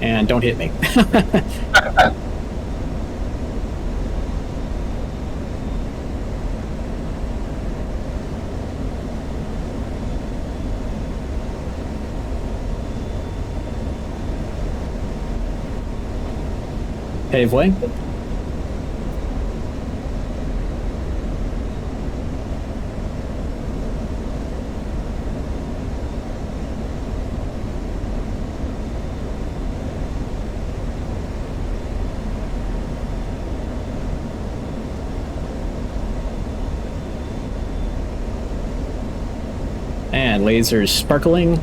Speaker 1: And don't hit me. Pave way. And lasers sparkling.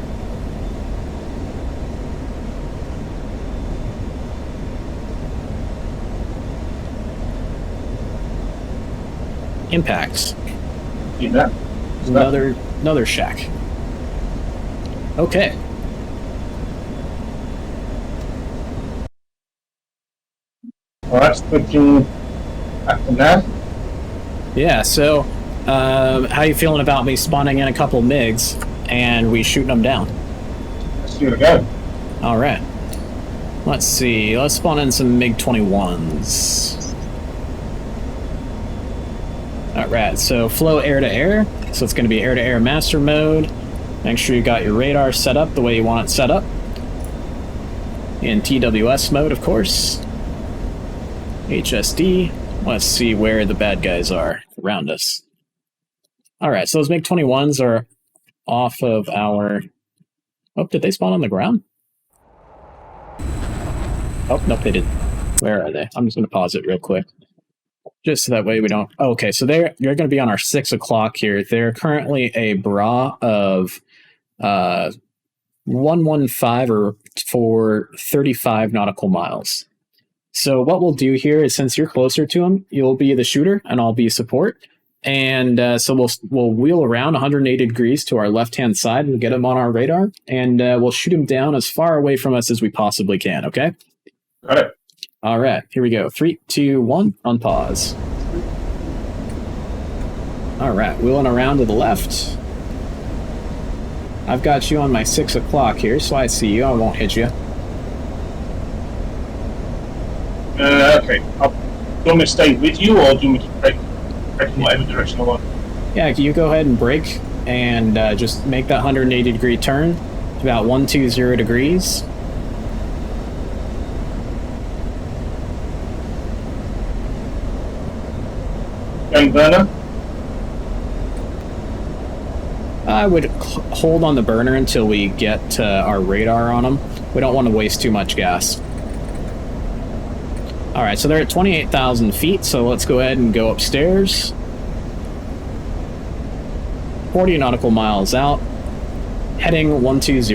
Speaker 1: Impacts.
Speaker 2: See that?
Speaker 1: Another shack. Okay.
Speaker 2: Alright, switching back to nav.
Speaker 1: Yeah, so how you feeling about me spawning in a couple MiGs and we shooting them down?
Speaker 2: Let's give it a go.
Speaker 1: Alright. Let's see. Let's spawn in some MiG-21s. Alright, so flow air-to-air. So it's going to be air-to-air master mode. Make sure you got your radar set up the way you want it set up. In TWS mode, of course. HSD. Let's see where the bad guys are around us. Alright, so those MiG-21s are off of our... Oh, did they spawn on the ground? Oh, nope, they didn't. Where are they? I'm just going to pause it real quick. Just so that way we don't... Oh, okay, so you're going to be on our 6 o'clock here. They're currently a bra of 115 or for 35 nautical miles. So what we'll do here is, since you're closer to them, you'll be the shooter and I'll be support. And so we'll wheel around 180 degrees to our left-hand side and get them on our radar. And we'll shoot them down as far away from us as we possibly can, okay?
Speaker 2: Got it.
Speaker 1: All right, here we go. 3, 2, 1, unpause. All right, wheeling around to the left. I've got you on my 6 o'clock here, so I see you. I won't hit you.
Speaker 2: Okay. Do you want me to stay with you, or do you want me to break in whatever direction I want?
Speaker 1: Yeah, you go ahead and brake and just make that 180 degree turn to about 120 degrees.
Speaker 2: Going burner?
Speaker 1: I would hold on the burner until we get our radar on them. We don't want to waste too much gas. Alright, so they're at 28,000 feet, so let's go ahead and go upstairs. 40 nautical miles out, heading 120.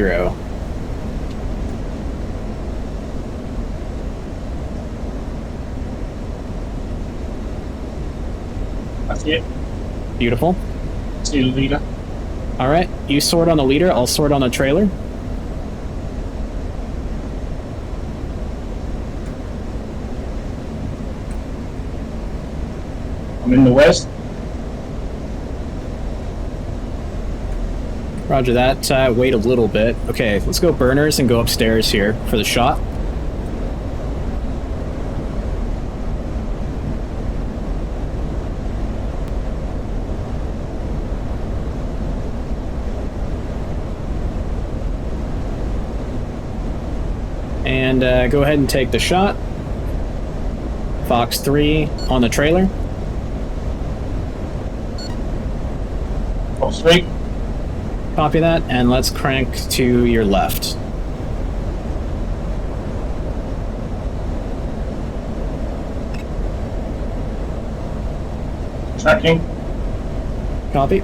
Speaker 2: That's it.
Speaker 1: Beautiful.
Speaker 2: See the leader.
Speaker 1: Alright, you sort on the leader, I'll sort on the trailer.
Speaker 2: I'm in the west.
Speaker 1: Roger that. Wait a little bit. Okay, let's go burners and go upstairs here for the shot. And go ahead and take the shot. Fox 3 on the trailer.
Speaker 2: Fox 3.
Speaker 1: Copy that, and let's crank to your left.
Speaker 2: Tracking.
Speaker 1: Copy.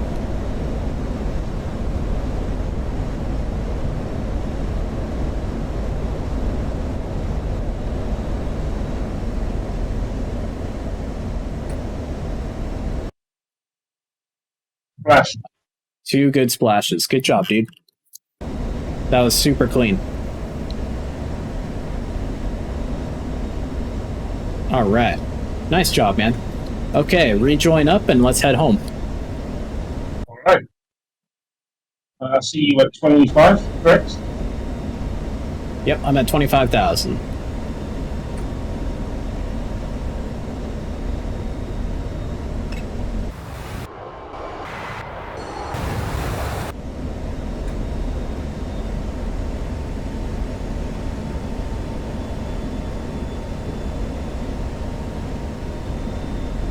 Speaker 2: Flash.
Speaker 1: 2 good splashes. Good job, dude. That was super clean. Alright. Nice job, man. Okay, rejoin up and let's head home.
Speaker 2: Alright. I see you at 25, correct?
Speaker 1: Yep, I'm at 25,000.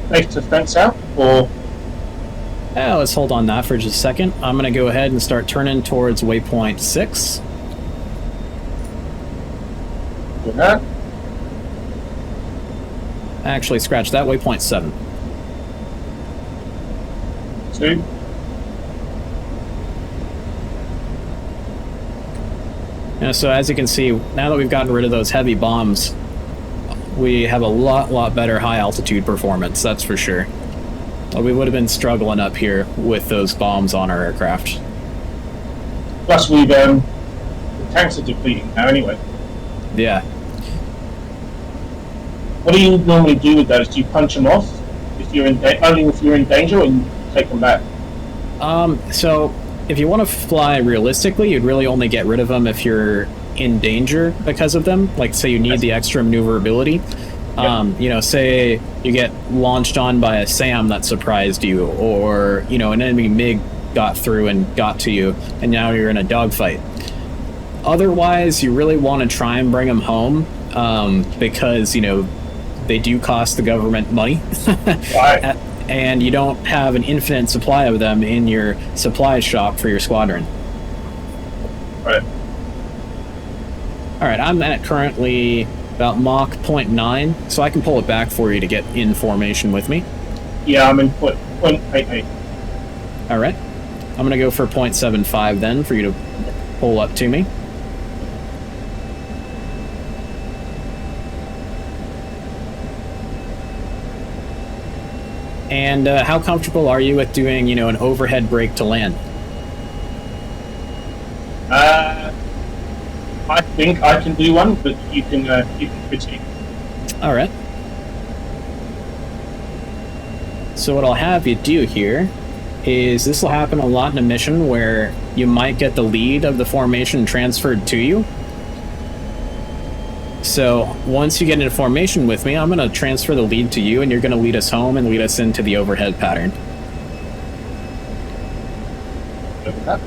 Speaker 2: Safe to fence out, or?
Speaker 1: Let's hold on that for just a second. I'm going to go ahead and start turning towards waypoint 6.
Speaker 2: Do that.
Speaker 1: Actually, scratch that, waypoint 7.
Speaker 2: 2.
Speaker 1: So as you can see, now that we've gotten rid of those heavy bombs, we have a lot better high altitude performance, that's for sure. We would have been struggling up here with those bombs on our aircraft.
Speaker 2: Plus, the tanks are depleting now anyway.
Speaker 1: Yeah.
Speaker 2: What do you normally do with those? Do you punch them off if you're in only if you're in danger, or you take them back?
Speaker 1: So if you want to fly realistically, you'd really only get rid of them if you're in danger because of them. Like, say you need the extra maneuverability. You know, say you get launched on by a SAM that surprised you, or, you know, an enemy MiG got through and got to you, and now you're in a dogfight. Otherwise, you really want to try and bring them home, because, you know, they do cost the government money.
Speaker 2: Right.
Speaker 1: And you don't have an infinite supply of them in your supply shop for your squadron.
Speaker 2: Right.
Speaker 1: Alright, I'm at currently about Mach 0.9, so I can pull it back for you to get in formation with me.
Speaker 2: Yeah, I'm in 0.88.
Speaker 1: Alright. I'm going to go for 0.75 then, for you to pull up to me. And how comfortable are you with doing, you know, an overhead brake to land?
Speaker 2: I think I can do one, but you can critique.
Speaker 1: All right. So what I'll have you do here is, this will happen a lot in a mission where you might get the lead of the formation transferred to you. So once you get into formation with me, I'm going to transfer the lead to you, and you're going to lead us home and lead us into the overhead pattern.
Speaker 2: Look at that.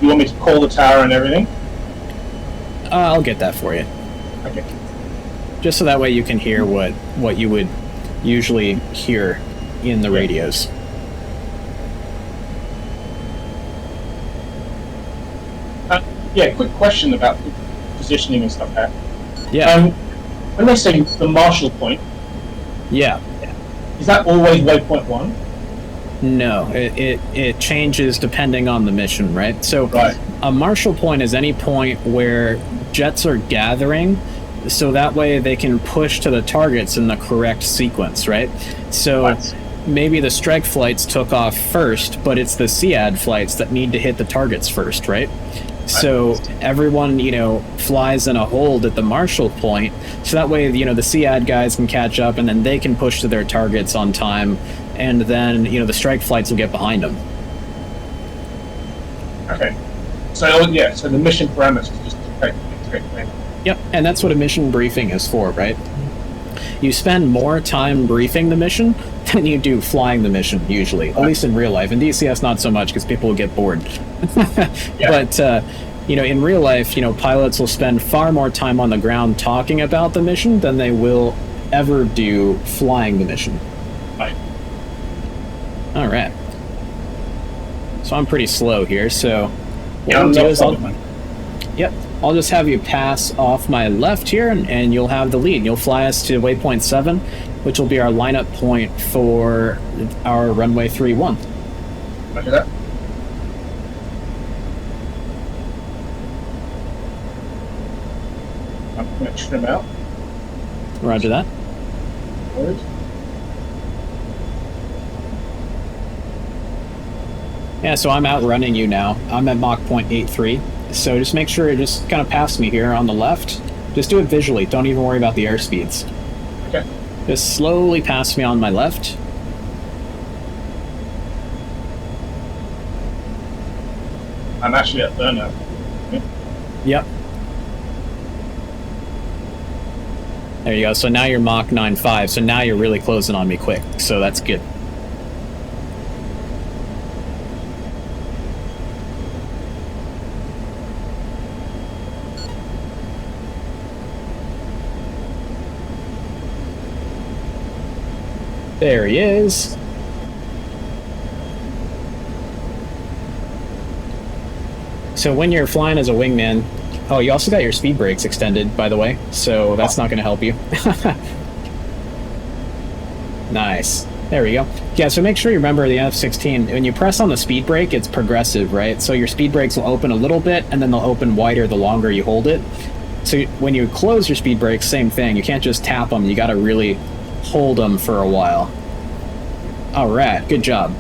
Speaker 2: You want me to call the tower and everything?
Speaker 1: I'll get that for you.
Speaker 2: Okay.
Speaker 1: Just so that way you can hear what you would usually hear in the radios.
Speaker 2: Yeah, quick question about positioning and stuff there.
Speaker 1: Yeah.
Speaker 2: when they say the Marshall Point,
Speaker 1: Yeah.
Speaker 2: is that always waypoint 1?
Speaker 1: No, it changes depending on the mission, right? So
Speaker 2: Right.
Speaker 1: a Marshall Point is any point where jets are gathering, so that way they can push to the targets in the correct sequence, right? So
Speaker 2: Right.
Speaker 1: maybe the strike flights took off first, but it's the SEAD flights that need to hit the targets first, right? So everyone, flies in a hold at the Marshall Point, so that way, the SEAD guys can catch up, and then they can push to their targets on time, and then, the strike flights will get behind them.
Speaker 2: Okay. So the mission parameters just take thing.
Speaker 1: Yep, and that's what a mission briefing is for, right? You spend more time briefing the mission than you do flying the mission, usually, at least in real life. In DCS, not so much, because people will get bored.
Speaker 2: Yeah.
Speaker 1: But, in real life, pilots will spend far more time on the ground talking about the mission than they will ever do flying the mission.
Speaker 2: Right.
Speaker 1: All right. So I'm pretty slow here, so what
Speaker 2: Yeah,
Speaker 1: I'll do is
Speaker 2: following.
Speaker 1: I'll just have you pass off my left here, and you'll have the lead. You'll fly us to waypoint 7, which will be our lineup point for our runway 31.
Speaker 2: Roger that. I'm going to trim out.
Speaker 1: Roger that.
Speaker 2: Forward.
Speaker 1: Yeah, so I'm outrunning you now. I'm at Mach 0.83. So just make sure you just kind of pass me here on the left. Just do it visually. Don't even worry about the airspeeds.
Speaker 2: Okay.
Speaker 1: Just slowly pass me on my left.
Speaker 2: I'm actually at burnout.
Speaker 1: Yep. There you go. So now you're Mach 9.5. So now you're really closing on me quick. So that's good. There he is. So when you're flying as a wingman, oh, you also got your speed brakes extended, by the way, so that's not going to help you. Nice. There we go. Yeah, so make sure you remember the F-16, when you press on the speed brake, it's progressive, right? So your speed brakes will open a little bit, and then they'll open wider the longer you hold it. So when you close your speed brakes, same thing. You can't just tap them. You got to really hold them for a while. All right, good job.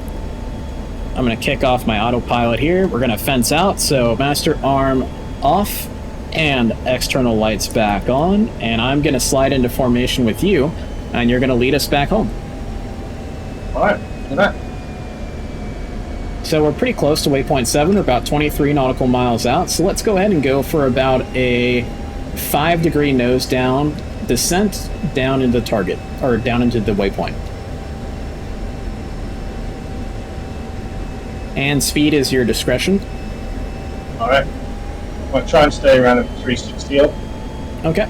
Speaker 1: I'm going to kick off my autopilot here. We're going to fence out, so master arm off and external lights back on, and I'm going to slide into formation with you, and you're going to lead us back home.
Speaker 2: All right, do that.
Speaker 1: So we're pretty close to waypoint 7. We're about 23 nautical miles out, so let's go ahead and go for about a 5-degree nose down descent down into target, or down into the waypoint. And speed is your discretion.
Speaker 2: All right. I'm going to try and stay around at 360 up.
Speaker 1: Okay.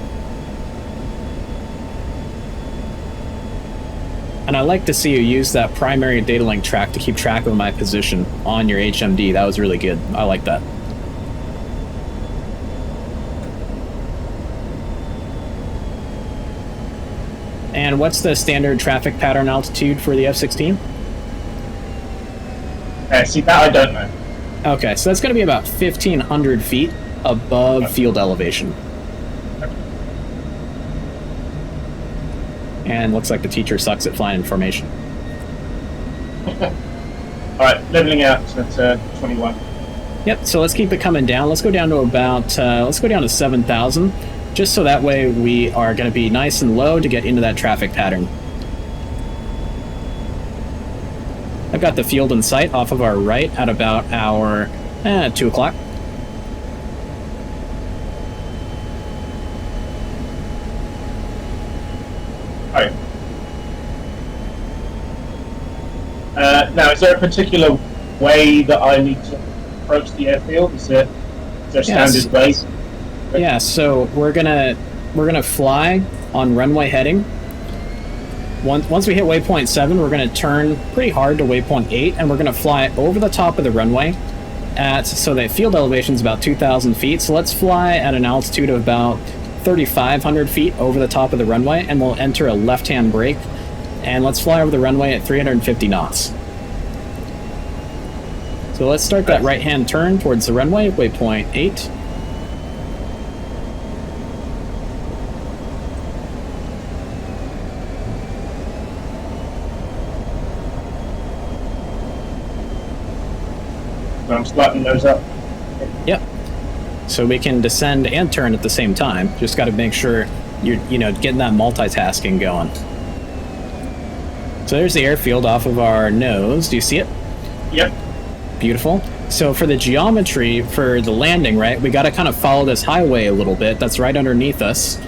Speaker 1: And I like to see you use that primary data link track to keep track of my position on your HMD. That was really good. I like that. And what's the standard traffic pattern altitude for the F-16?
Speaker 2: See, that I don't know.
Speaker 1: Okay, so that's going to be about 1,500 feet above field elevation. And looks like the teacher sucks at flying in formation.
Speaker 2: All right, leveling out at 21.
Speaker 1: Yep, so let's keep it coming down. Let's go down to about, let's go down to 7,000, just so that way we are going to be nice and low to get into that traffic pattern. I've got the field in sight off of our right at about our 2 o'clock.
Speaker 2: All right. Now, is there a particular way that I need to approach the airfield? Is there a standard way?
Speaker 1: Yeah, so we're gonna fly on runway heading. Once we hit waypoint 7, we're going to turn pretty hard to waypoint 8, and we're going to fly over the top of the runway so the field elevation is about 2,000 feet. So let's fly at an altitude of about 3,500 feet over the top of the runway, and we'll enter a left-hand brake, and let's fly over the runway at 350 knots. So let's start that right-hand turn towards the runway, waypoint 8.
Speaker 2: I'm sliding those up.
Speaker 1: Yep. So we can descend and turn at the same time. Just got to make sure you're, getting that multitasking going. So there's the airfield off of our nose. Do you see it?
Speaker 2: Yep.
Speaker 1: Beautiful. So for the geometry for the landing, right, we got to kind of follow this highway a little bit. That's right underneath us.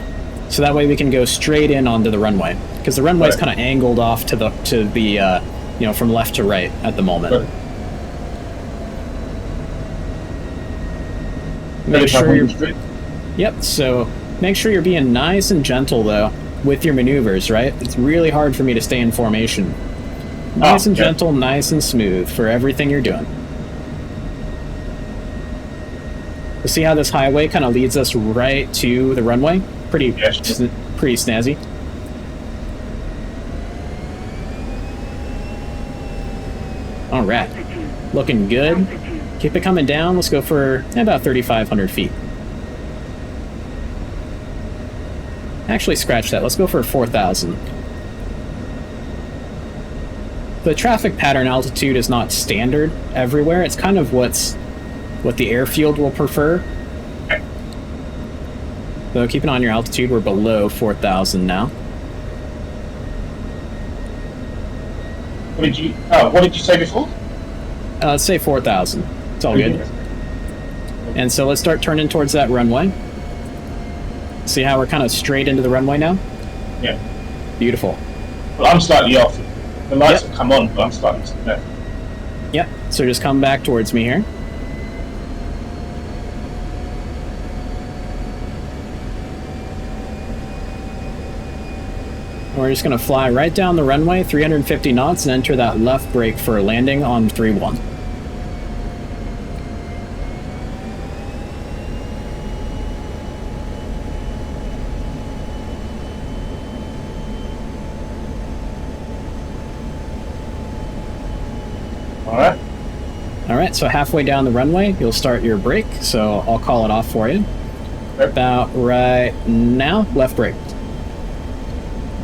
Speaker 1: So that way we can go straight in onto the runway, because the runway is kind of angled off to the from left to right at the moment.
Speaker 2: Right.
Speaker 1: Make sure you're... Yep, so make sure you're being nice and gentle, though, with your maneuvers, right? It's really hard for me to stay in formation. Nice and gentle, nice and smooth for everything you're doing. You see how this highway kind of leads us right to the runway? Pretty snazzy. All right, looking good. Keep it coming down. Let's go for about 3,500 feet. Actually, scratch that. Let's go for 4,000. The traffic pattern altitude is not standard everywhere. It's kind of what the airfield will prefer. So keep an eye on your altitude. We're below 4,000 now.
Speaker 2: What did you say before?
Speaker 1: Let's say 4,000. It's all good. And so let's start turning towards that runway. See how we're kind of straight into the runway now?
Speaker 2: Yeah.
Speaker 1: Beautiful.
Speaker 2: Well, I'm slightly off. The lights have come on, but I'm slightly to the left.
Speaker 1: Yep. So just come back towards me here. We're just going to fly right down the runway, 350 knots, and enter that left brake for a landing on 3-1. Alright, so halfway down the runway, you'll start your brake, so I'll call it off for you. About right now, left brake.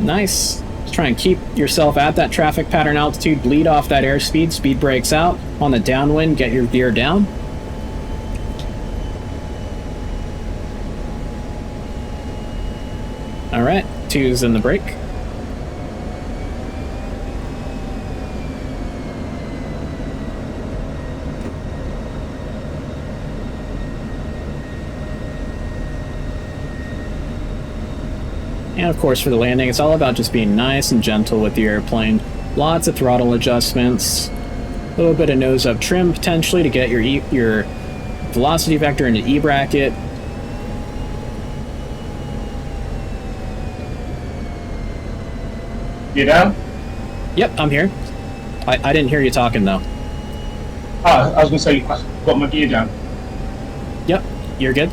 Speaker 1: Nice. Just try and keep yourself at that traffic pattern altitude, bleed off that airspeed, speed brakes out. On the downwind, get your gear down. Alright, 2's in the brake. And of course for the landing, it's all about just being nice and gentle with the airplane. Lots of throttle adjustments, a little bit of nose up trim potentially to get your velocity vector into E bracket.
Speaker 2: You down?
Speaker 1: Yep, I'm here. I didn't hear you talking though.
Speaker 2: I was going to say, I've got my gear down.
Speaker 1: Yep, you're good.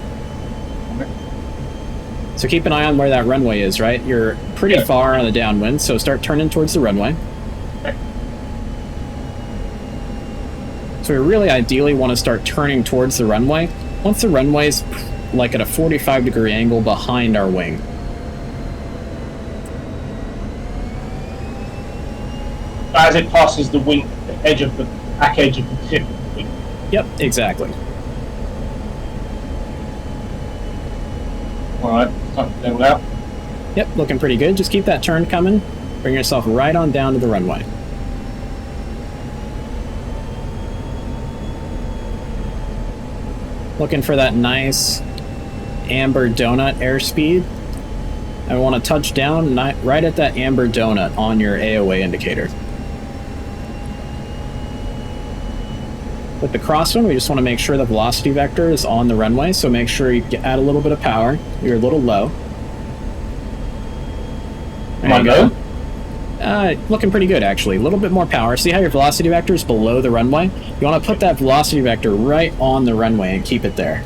Speaker 1: So keep an eye on where that runway is, right? You're pretty far on the downwind, so start turning towards the runway.
Speaker 2: Okay.
Speaker 1: So we really ideally want to start turning towards the runway once the runway's like at a 45-degree angle behind our wing.
Speaker 2: As it passes the wing, the edge of the back edge of the tip of the wing.
Speaker 1: Yep, exactly.
Speaker 2: Alright, time to level out.
Speaker 1: Yep, looking pretty good. Just keep that turn coming. Bring yourself right on down to the runway. Looking for that nice amber donut airspeed. I want to touch down right at that amber donut on your AOA indicator. With the crosswind, we just want to make sure the velocity vector is on the runway, so make sure you add a little bit of power. You're a little low. There you go. Looking pretty good, actually. A little bit more power. See how your velocity vector is below the runway? You want to put that velocity vector right on the runway and keep it there.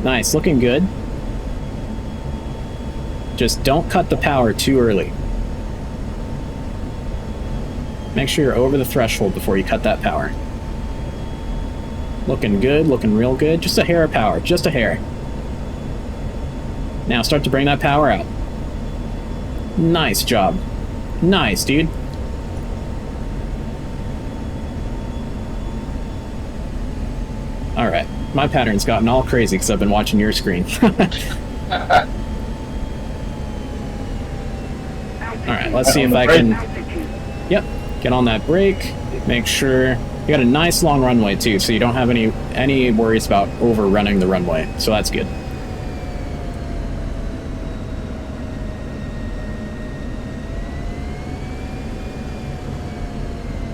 Speaker 1: Nice, looking good. Just don't cut the power too early. Make sure you're over the threshold before you cut that power. Looking good, looking real good. Just a hair of power, just a hair. Now start to bring that power out. Nice job. Nice, dude. Alright, my pattern's gotten all crazy because I've been watching your screen. Alright, let's see if I can... Yep, get on that brake. Make sure... You got a nice long runway too, so you don't have any worries about overrunning the runway, so that's good.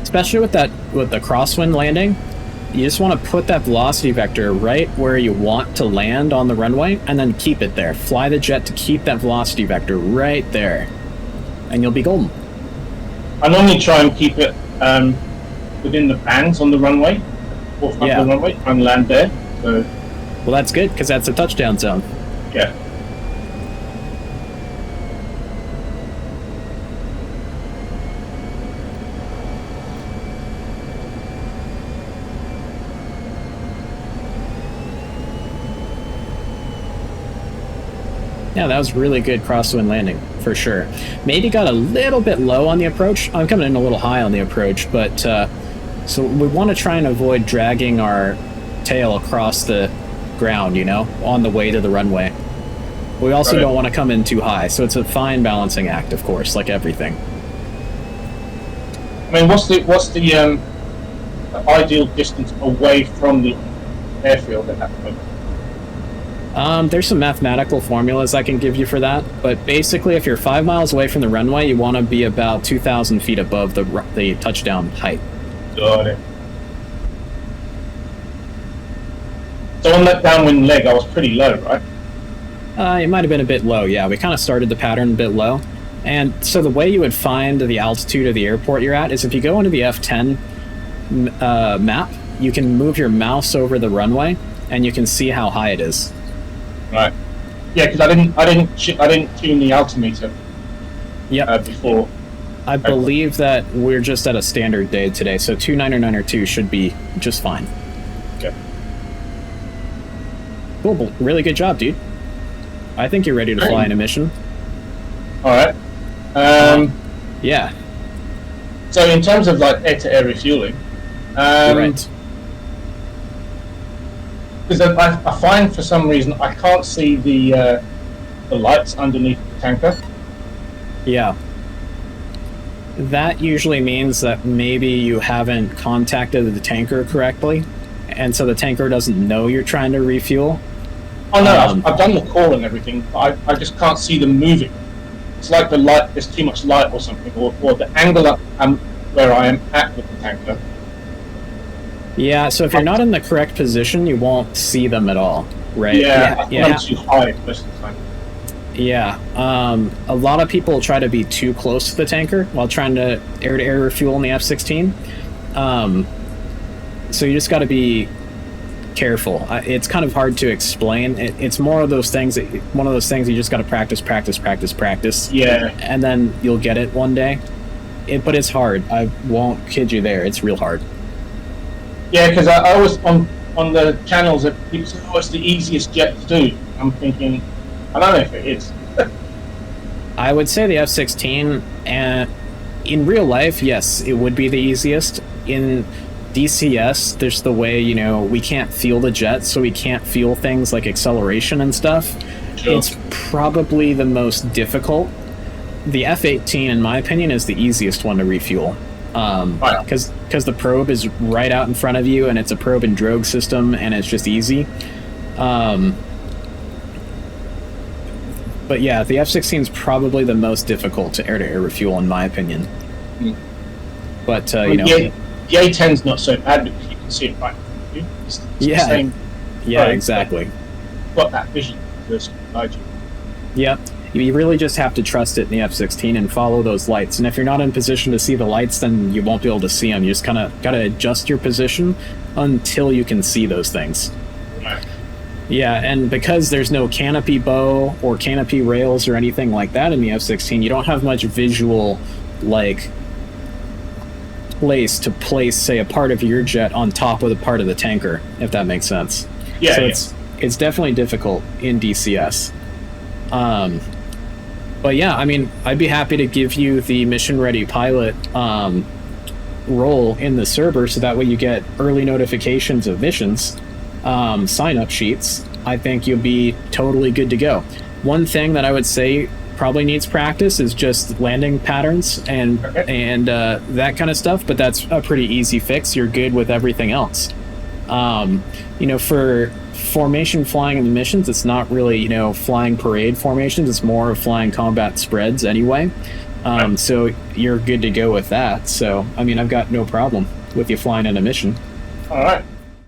Speaker 1: Especially with the crosswind landing, you just want to put that velocity vector right where you want to land on the runway, and then keep it there. Fly the jet to keep that velocity vector right there, and you'll be golden.
Speaker 2: I normally try and keep it within the bands on the runway, or front of the runway, and land there. So.
Speaker 1: Well, that's good, because that's a touchdown zone.
Speaker 2: Yeah.
Speaker 1: Yeah, that was really good crosswind landing, for sure. Maybe got a little bit low on the approach. I'm coming in a little high on the approach, but so we want to try and avoid dragging our tail across the ground, you know, on the way to the runway. We also don't want to come in too high, so it's a fine balancing act, of course, like everything.
Speaker 2: I mean, what's the ideal distance away from the airfield at that point?
Speaker 1: There's some mathematical formulas I can give you for that, but basically if you're 5 miles away from the runway, you want to be about 2,000 feet above the touchdown height.
Speaker 2: Got it. So on that downwind leg, I was pretty low, right?
Speaker 1: It might have been a bit low, yeah. We kind of started the pattern a bit low. And so the way you would find the altitude of the airport you're at is if you go into the F10 map, you can move your mouse over the runway, and you can see how high it is.
Speaker 2: Right. Yeah, because I didn't tune the altimeter.
Speaker 1: Yep.
Speaker 2: Before.
Speaker 1: I believe that we're just at a standard day today, so 2992 should be just fine.
Speaker 2: Okay.
Speaker 1: Cool. Really good job, dude. I think you're ready to fly in a mission.
Speaker 2: All right.
Speaker 1: Yeah.
Speaker 2: So in terms of like air-to-air refueling,
Speaker 1: right.
Speaker 2: Because I find for some reason I can't see the lights underneath the tanker.
Speaker 1: Yeah. That usually means that maybe you haven't contacted the tanker correctly, and so the tanker doesn't know you're trying to refuel.
Speaker 2: Oh no, I've done the call and everything, but I just can't see them moving. It's like the light, there's too much light or something, or the angle up where I am at with the tanker.
Speaker 1: Yeah, so if you're not in the correct position, you won't see them at all, right?
Speaker 2: Yeah. I'm too high most of the time.
Speaker 1: Yeah, a lot of people try to be too close to the tanker while trying to air-to-air refuel in the F-16. So you just got to be careful. It's kind of hard to explain. It's more of those things, one of those things you just got to practice.
Speaker 2: Yeah.
Speaker 1: And then you'll get it one day. But it's hard. I won't kid you there. It's real hard.
Speaker 2: Yeah, because I was on the channels that people say, oh, it's the easiest jet to do. I'm thinking, I don't know if it is.
Speaker 1: I would say the F-16, and in real life, yes, it would be the easiest. In DCS, there's the way, you know, we can't feel the jet, so we can't feel things like acceleration and stuff. Sure. It's probably the most difficult. The F-18, in my opinion, is the easiest one to refuel. Because the probe is right out in front of you, and it's a probe and drogue system, and it's just easy. But yeah, the F-16 is probably the most difficult to air-to-air refuel, in my opinion. But, you know...
Speaker 2: The A-10's not so bad because you can see it right in front of you. It's the same probe,
Speaker 1: exactly.
Speaker 2: Got that vision to guide you.
Speaker 1: Yep. You really just have to trust it in the F-16 and follow those lights. And if you're not in position to see the lights, then you won't be able to see them. You just kind of got to adjust your position until you can see those things.
Speaker 2: Right.
Speaker 1: Yeah, and because there's no canopy bow or canopy rails or anything like that in the F-16, you don't have much visual, like, place to place, say, a part of your jet on top of the part of the tanker, if that makes sense.
Speaker 2: Yeah,
Speaker 1: so it's definitely difficult in DCS. But yeah, I mean, I'd be happy to give you the mission-ready pilot role in the server, so that way you get early notifications of missions, sign-up sheets. I think you'll be totally good to go. One thing that I would say probably needs practice is just landing patterns and that kind of stuff, but that's a pretty easy fix. You're good with everything else. You know, for formation flying in the missions, it's not really, you know, flying parade formations. It's more of flying combat spreads anyway. So you're good to go with that. So, I mean, I've got no problem with you flying in a mission.
Speaker 2: All right.